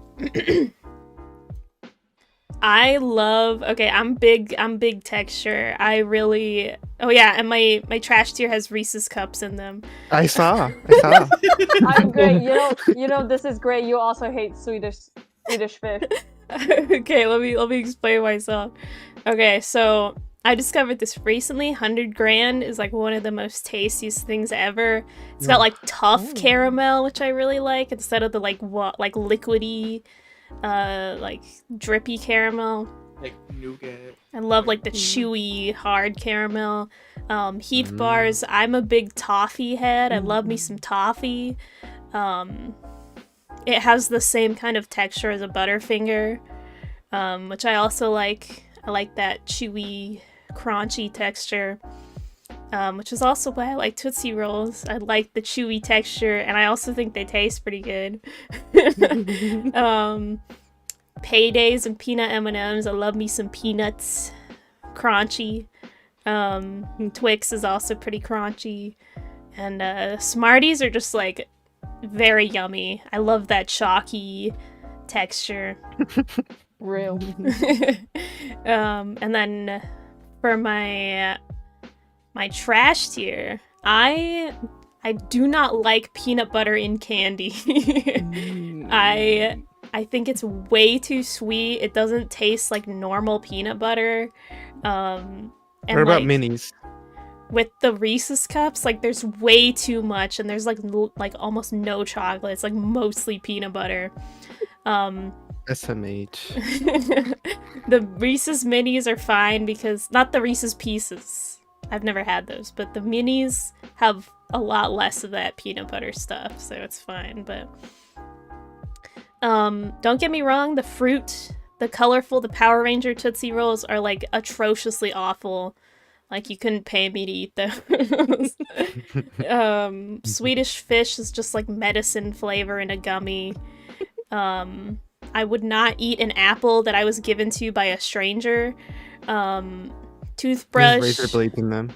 I'm big texture. Oh yeah, and my trash tier has Reese's cups in them. I saw. I'm great. You know this is great. You also hate Swedish fish. Okay, let me explain myself. Okay, so I discovered this recently. 100 Grand is like one of the most tastiest things ever. It's got like tough caramel, which I really like, instead of the like liquidy, like drippy caramel. Like nougat. I love like the chewy, hard caramel. Heath bars. I'm a big toffee head. I love me some toffee. It has the same kind of texture as a Butterfinger, which I also like. I like that chewy, crunchy texture, which is also why I like Tootsie Rolls. I like the chewy texture, and I also think they taste pretty good. Paydays and peanut M&Ms. I love me some peanuts. Crunchy. Twix is also pretty crunchy. And Smarties are just like very yummy. I love that chalky texture. Real. And then for my trash tier, I do not like peanut butter in candy. I think it's way too sweet. It doesn't taste like normal peanut butter. And What about like, minis? with the Reese's cups, like there's way too much, and there's like almost no chocolate. It's like mostly peanut butter. SMH. The Reese's minis are fine because not the Reese's Pieces. I've never had those, but the minis have a lot less of that peanut butter stuff, so it's fine. But don't get me wrong, the fruit, the colorful, the Power Ranger Tootsie Rolls are like atrociously awful. Like you couldn't pay me to eat those. Swedish fish is just like medicine flavor in a gummy. I would not eat an apple that I was given to by a stranger. Toothbrush. Razor blades in them.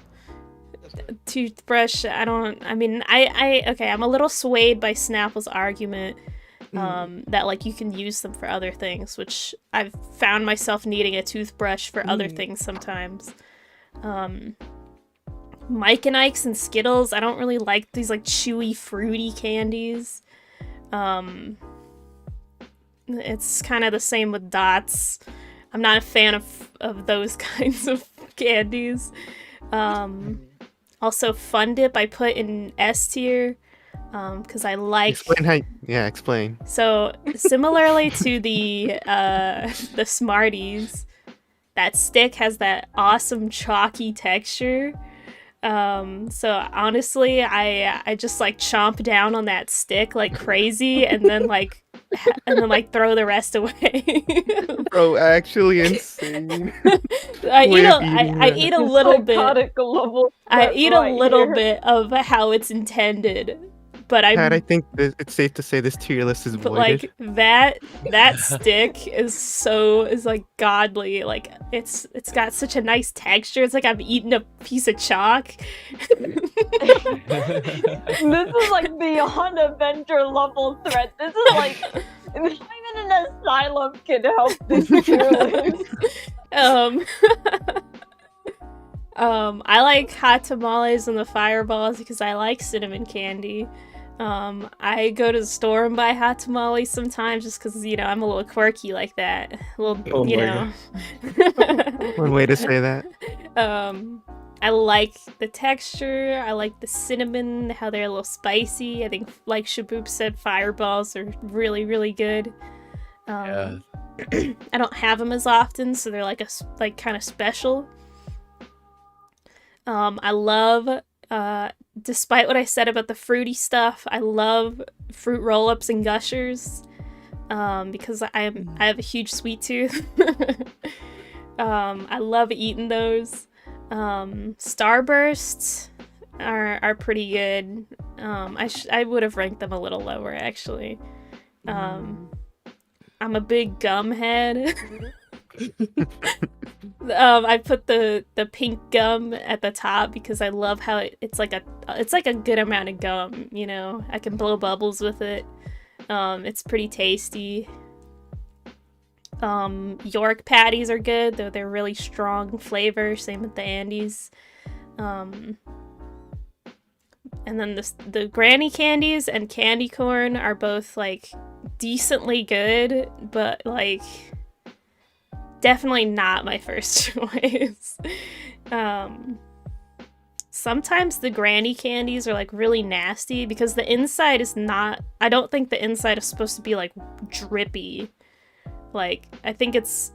Toothbrush. Okay, I'm a little swayed by Snapple's argument that like you can use them for other things, which I've found myself needing a toothbrush for other things sometimes. Mike and Ike's and Skittles. I don't really like these like chewy, fruity candies. It's kind of the same with Dots. I'm not a fan of those kinds of candies. Also, Fun Dip I put in S tier. because I like. Explain how. Yeah, explain. So similarly to the Smarties, that stick has that awesome chalky texture. So honestly, I just like chomp down on that stick like crazy, and then like throw the rest away. Bro, actually insane. I Way of I eating eat a little bit. Psychotic level I threat eat right a little here. bit of how it's intended, but Pat, I I think it's safe to say this tier list is but voided. like that stick is like godly. Like it's got such a nice texture. It's like I'm eating a piece of chalk. This is like beyond Avenger level threat. This is like not even an asylum can help this tier list. I like hot tamales and the fireballs because I like cinnamon candy. I go to the store and buy hot tamales sometimes just because, you know, I'm a little quirky like that. A little, Oh you my know. One way to say that. I like the texture. I like the cinnamon, how they're a little spicy. I think, like Shaboop said, fireballs are really, really good. Yeah. I don't have them as often, so they're like kind of special. I love, despite what I said about the fruity stuff, I love fruit roll-ups and gushers, because I have a huge sweet tooth. I love eating those. Starbursts are pretty good. I would have ranked them a little lower actually. I'm a big gum head. I put the pink gum at the top because I love how it's like a good amount of gum, you know. I can blow bubbles with it. It's pretty tasty. York patties are good, though they're really strong flavor, same with the Andes. And then the granny candies and candy corn are both like decently good, but like definitely not my first choice. Sometimes the granny candies are like really nasty because the inside is not, I don't think the inside is supposed to be like drippy. Like, I think it's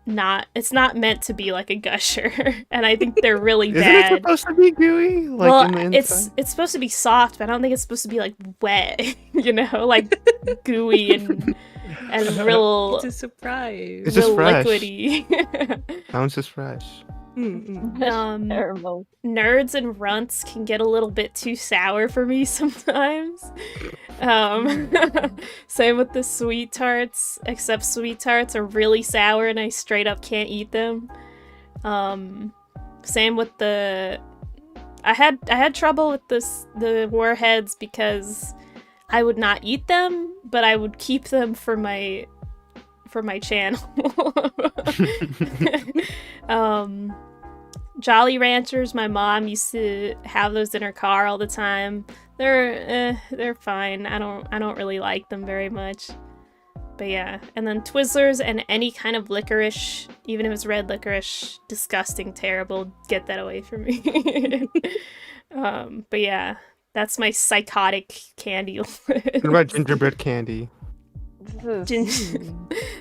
not meant to be like a gusher, and I think they're really Isn't bad. it supposed to be gooey? Like Well, in the inside? it's supposed to be soft, but I don't think it's supposed to be like wet, you know, like gooey and real, It's a surprise. It's just real fresh. liquidy. Sounds just fresh. Terrible. Nerds and runts can get a little bit too sour for me sometimes. Same with the sweet tarts, except sweet tarts are really sour and I straight up can't eat them. Same with the I had trouble with the warheads because I would not eat them, but I would keep them for my channel. Jolly Ranchers, my mom used to have those in her car all the time. They're fine. I don't really like them very much. But yeah, and then Twizzlers and any kind of licorice, even if it's red licorice, disgusting, terrible. Get that away from me. But yeah, that's my psychotic candy list. What about gingerbread candy?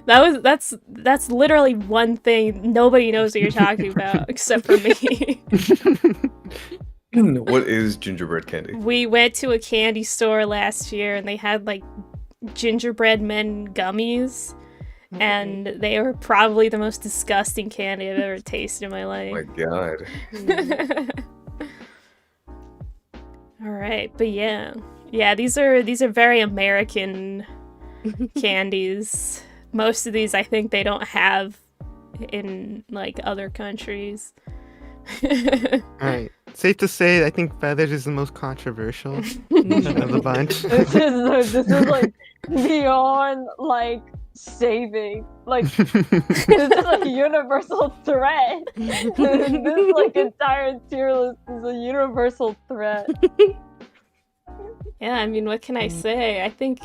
That's literally one thing nobody knows what you're talking about except for me. What is gingerbread candy? We went to a candy store last year and they had like gingerbread men gummies, and they were probably the most disgusting candy I've ever tasted in my Oh life. my god. All right, but yeah, these are very American candies. Most of these I think they don't have in like other countries. Alright. Safe to say, I think Feathers is the most controversial of the bunch. This is like beyond like saving. Like this is a universal threat. This like entire tier list is a universal threat. Yeah, I mean, what can I say? I think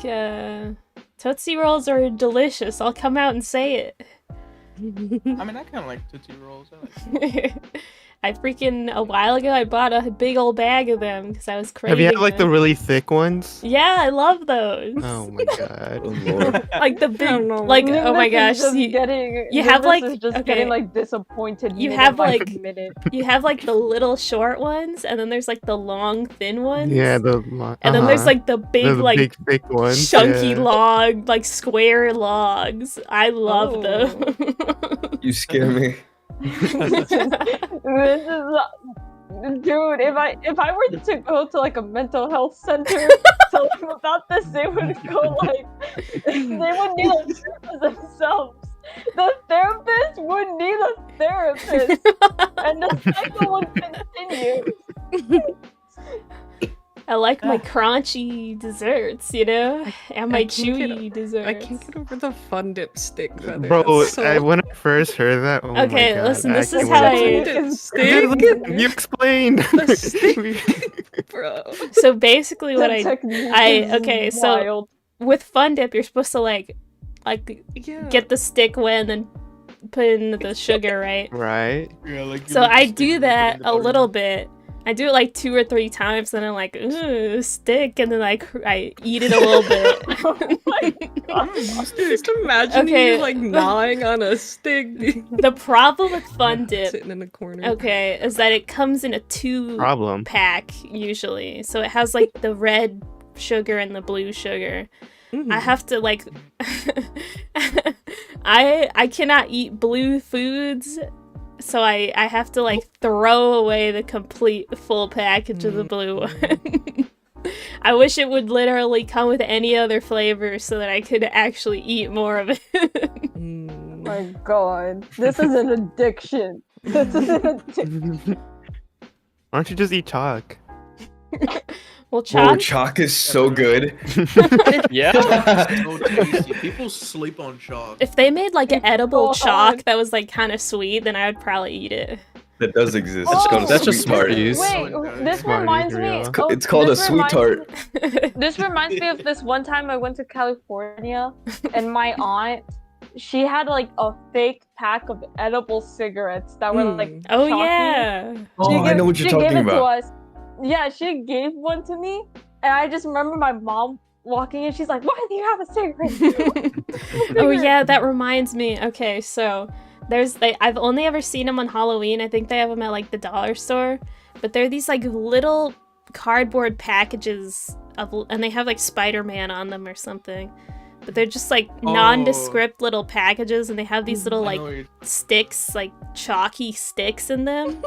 Tootsie Rolls are delicious. I'll come out and say it. I mean, I kind of like Tootsie Rolls. I like a while ago I bought a big old bag of them because I was craving Have you had like the them. really thick ones? Yeah, I love those. Oh my god. Oh lord. Like the big, no. like Nimbus oh my is gosh, just you have, Nimbus like- is just okay. getting like disappointed. You minute have, by like- minute. you have like the little short ones, and then there's like the long thin ones. Yeah, and then there's uh-huh. like the big the like big thick ones. chunky yeah. log, like square logs. I love Oh. those. You scare me. This is dude. If I were to go to like a mental health center, tell them about this, they would go like they would need a therapist themselves. The therapist would need a therapist, and the cycle would continue. I like my crunchy desserts, you know, and my I can't get chewy desserts. I can't get over the fun dip stick feather. Bro, That's so... when I first heard that, oh Okay, my god. listen, this I is can't how wait I- Fun dip to- stick, You explained. The stick. bro. So basically, what The I technique I- is okay, so- wild. with Fun Dip, you're supposed to like Yeah. get the stick wet and then put in the sugar, right? Right? Yeah, like. So I do that a little bit. I do it like 2 or 3 times, and I'm like, ooh, stick, and then I eat it a little bit. Oh my god. Just imagine Okay. you like gnawing on a stick, The problem with Fun Dip, sitting in a corner. okay, is that it comes in a 2 Problem. pack usually. So it has like the red sugar and the blue sugar. Mhm. I have to like I cannot eat blue foods, so I have to like throw away the complete full package of the blue one. I wish it would literally come with any other flavor so that I could actually eat more of it. Mm. My god. This is an addiction. This is an addiction. Why don't you just eat chalk? Well, Whoa, chalk. chalk is so good. Yeah. So tasty. People sleep on chalk. If they made like an edible God. chalk that was like kind of sweet, then I would probably eat it. That does exist. Oh, It's called a That's just sweet smart tart. use. Wait, this Smart reminds use, me. yeah. oh, It's called a this sweet reminds- tart. This reminds me of this one time I went to California, and my aunt, she had like a fake pack of edible cigarettes that were like Oh chalky. yeah. Oh, I know what you're she gave talking it to about. us. Yeah, she gave one to me, and I just remember my mom walking in. She's like, "Why do you have a cigarette?" Oh yeah, that reminds me. Okay, so I've only ever seen them on Halloween. I think they have them at like the dollar store, but they're these like little cardboard packages and they have like Spider-Man on them or something. But they're just like nondescript little packages, and they have these little I like know you're- sticks, like chalky sticks in them.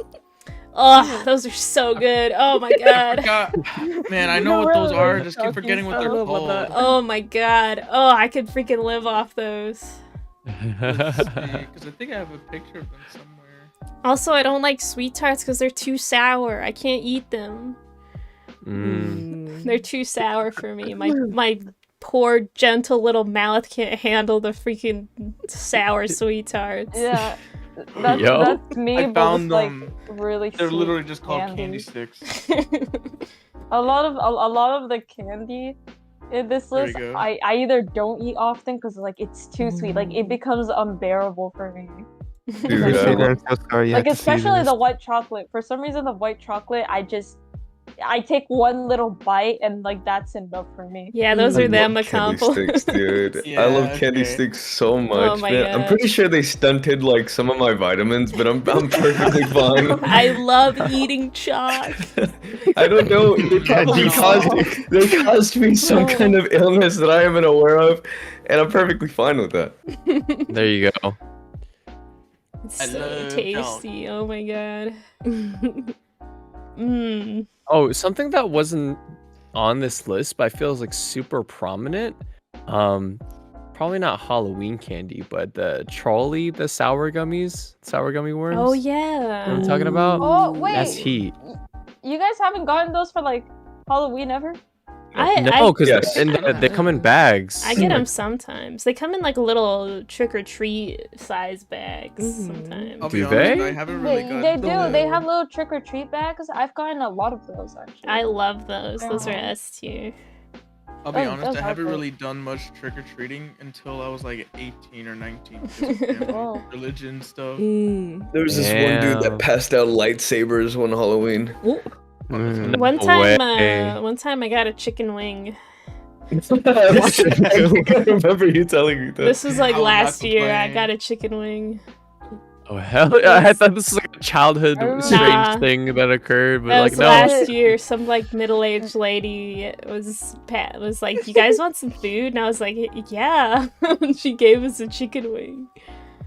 Oh, those are so good. Oh my god. Man, I know what those Really are. I just keep chalky forgetting what stuff. they're I don't know called. about Oh my god. Oh, I could freaking live off those. Let's see, because I think I have a picture of them somewhere. Also, I don't like sweet tarts because they're too sour. I can't eat them. Mm. They're too sour for me. My poor, gentle little mouth can't handle the freaking sour sweet tarts. Yeah, that's, Yo. that's me. I but found with, like them. really. They're sweet literally just called candy candy. sticks. A lot of the candy in this There you list, go. I either don't eat often because like it's too sweet. Like it becomes unbearable for me. Dude, Like, I Sugar, love- I'm so sorry you Like have to see especially this. the white chocolate. For some reason, the white chocolate, I take one little bite and like that's enough for me. Yeah, those I are them love a candy couple. sticks, dude. Yeah, I love candy okay. sticks so much, my man. I'm gosh. pretty sure they stunted like some of my vitamins, but I'm perfectly fine. I love eating chalk. I don't know. They probably Jesus. caused me some kind of illness that I am unaware of, and I'm perfectly fine with that. There you go. It's I so love tasty. Oh my god. Mmm. Oh, something that wasn't on this list, but I feel is like super prominent. Probably not Halloween candy, but the trolley, the sour gummy worms. Oh You know yeah. what I'm talking about? Oh wait, That's heat. you guys haven't gotten those for like Halloween ever? No, because Yes. they come in bags. I get them sometimes. They come in like little trick or treat size bags Mhm. sometimes. I'll be Do honest, they? I haven't really gotten They do. them. They have little trick or treat bags. I've gotten a lot of those actually. I love those. Those are Oh. S tier. I'll be That honest, was I haven't hardcore. really done much trick or treating until I was like 18 or 19. Because of family, Oh. religion stuff. There was this one dude that Damn. passed out lightsabers one Halloween. Mm. One way. time I got a chicken wing. I think I remember you telling me that. This was like I will not last year. I complain. got a chicken wing. Oh hell yeah! I thought this was like a childhood Nah. strange thing that occurred, but That like was no. last year. Some like middle-aged lady was like, "You guys want some food?" And I was like, "Yeah." And she gave us a chicken wing.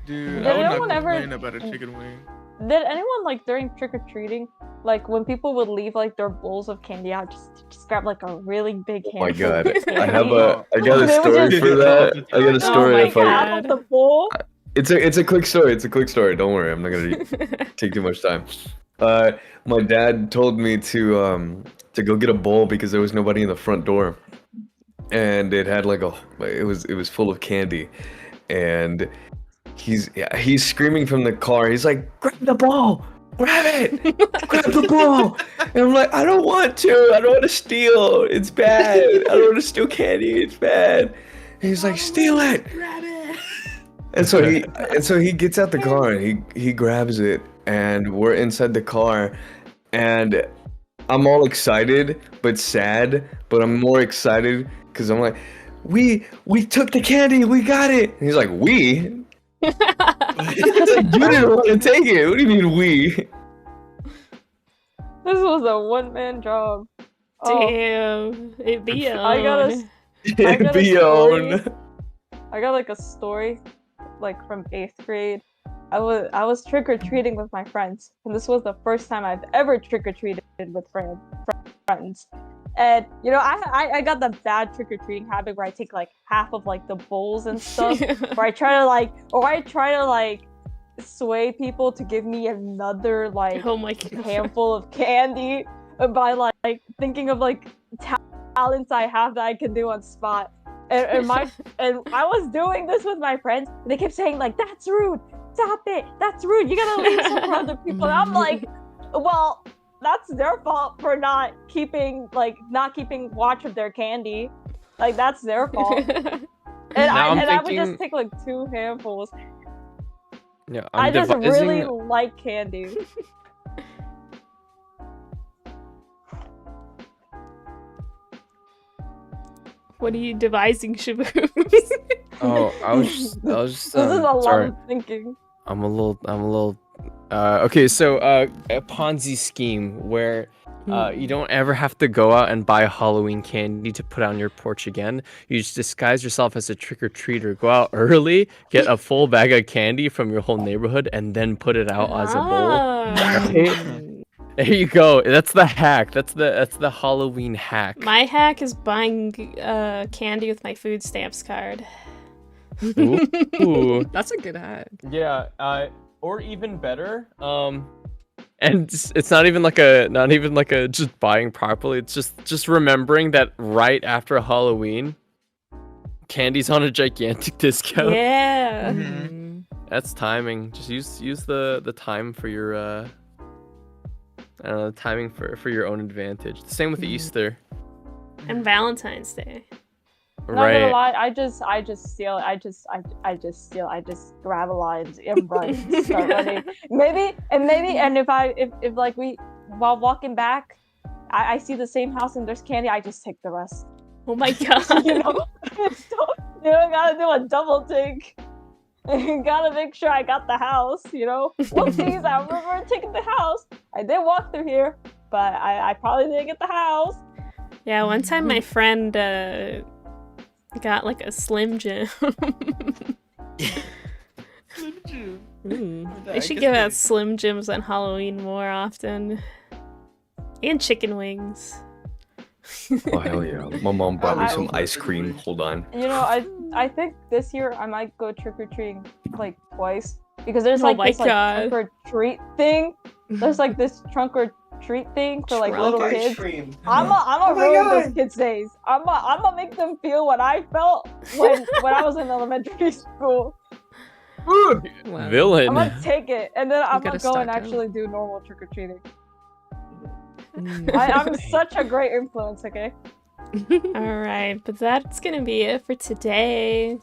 Dude, Did I would not anyone ever- complain about a chicken wing. Did anyone like during trick or treating, like when people would leave like their bowls of candy out, just grab like a really big Oh my handful god, of candy? I got They a would story just- for that. I got a Oh story my if I. God. half of the bowl. It's a quick story. It's a quick story. Don't worry, I'm not gonna take too much time. My dad told me to go get a bowl because there was nobody in the front door, and it had like it was full of candy, and he's screaming from the car. He's like, grab the ball, grab it, grab the ball, and I'm like, I don't want to steal. It's bad. I don't want to steal candy. It's bad. And he's like, steal it. And so he gets out the car and he grabs it, and we're inside the car, and I'm all excited but sad, but I'm more excited because I'm like, we took the candy, we got it. And he's like, we? It's like, you didn't want to take it. What do you mean we? This was a one-man job. Oh, Damn, it be I got on. I got a Be story. on. I got like a story, like from 8th grade. I was trick or treating with my friends, and this was the first time I've ever trick or treated with friends. And you know, I got the bad trick or treating habit where I take like half of like the bowls and stuff, where I try to like sway people to give me another like Oh my god. handful of candy by like thinking of like talents I have that I can do on spot. And I was doing this with my friends, and they kept saying like, "That's rude. Stop it. That's rude. You gotta leave some for other people." And I'm like, well, that's their fault for not keeping watch of their candy. Like that's their fault. And Now I'm I would thinking- just take like 2 handfuls. Yeah, I just devising- really like candy. What are you devising, Shaboom? Oh, I was just This is a lot sorry. of thinking. I'm a little okay, so a Ponzi scheme where you don't ever have to go out and buy Halloween candy to put on your porch again. You just disguise yourself as a trick-or-treater, go out early, get a full bag of candy from your whole neighborhood, and then put it out as a bowl. Ah. There you go. That's the hack. That's the Halloween hack. My hack is buying candy with my food stamps card. Ooh. That's a good hack. Yeah, or even better, and it's not even like a just buying properly. It's just remembering that right after Halloween, candy's on a gigantic discount. Yeah. Mhm. That's timing. Just use the time for your I don't know, timing for your own advantage. The same with Easter. And Valentine's Day. Not gonna Right. lie, I just steal. I just steal. I just grab a line and run. Start running. Maybe, and if like while walking back, I see the same house and there's candy, I just take the rest. Oh my god. You know, you don't gotta do a double take. You gotta make sure I got the house. You know, whoopsies, I remember taking the house. I did walk through here, but I probably didn't get the house. Yeah, one time my friend got like a Slim Jim. They should give out Slim Jims on Halloween more often. And chicken wings. Oh hell yeah! My mom brought me some ice cream. Hold on. You know, I think this year I might go trick or treating like twice because there's Oh like my this like God. trunk or treat thing. There's like this trunk or treat thing for like little kids. I'm a ruin those kids' days. I'm gonna make them feel what I felt when I was in elementary school. Wow. I'm Villain. gonna take it and then I'm gotta gonna go and stock up. actually do normal trick or treating. Mm. I'm such a great influence. Okay. Alright, but that's gonna be it for today.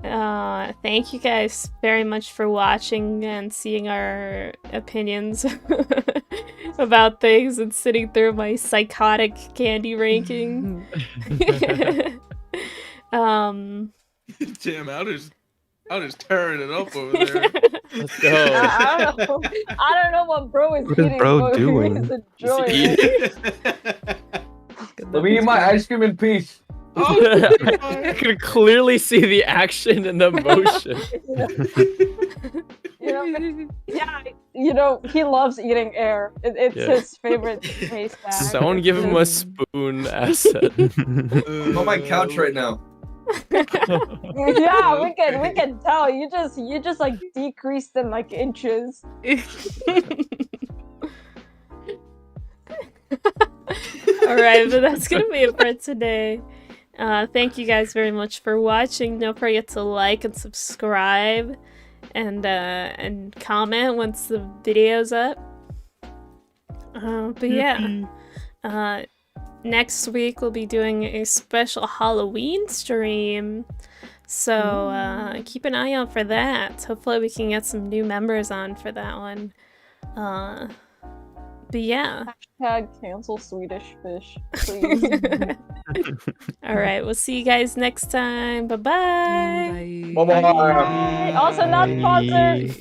Thank you guys very much for watching and seeing our opinions about things and sitting through my psychotic candy ranking. Damn, I was tearing it up over there. Let's go. I don't know what bro is What is eating. bro but doing? He's enjoying Eat it. Let me eat my ice cream in peace. I could clearly see the action and the motion. He loves eating air. It's Yeah. his favorite taste bag. Someone give him a spoon, asset. I'm on my couch right now. Yeah, we can tell. You just like decreased in like inches. Alright, but that's gonna be it for today. Thank you guys very much for watching. Don't forget to like and subscribe and comment once the video's up. But yeah, next week we'll be doing a special Halloween stream. So keep an eye out for that. Hopefully we can get some new members on for that one. But yeah. Cancel Swedish fish, please. Alright, we'll see you guys next time. Bye-bye. Bye. Bye-bye. Also not sponsored.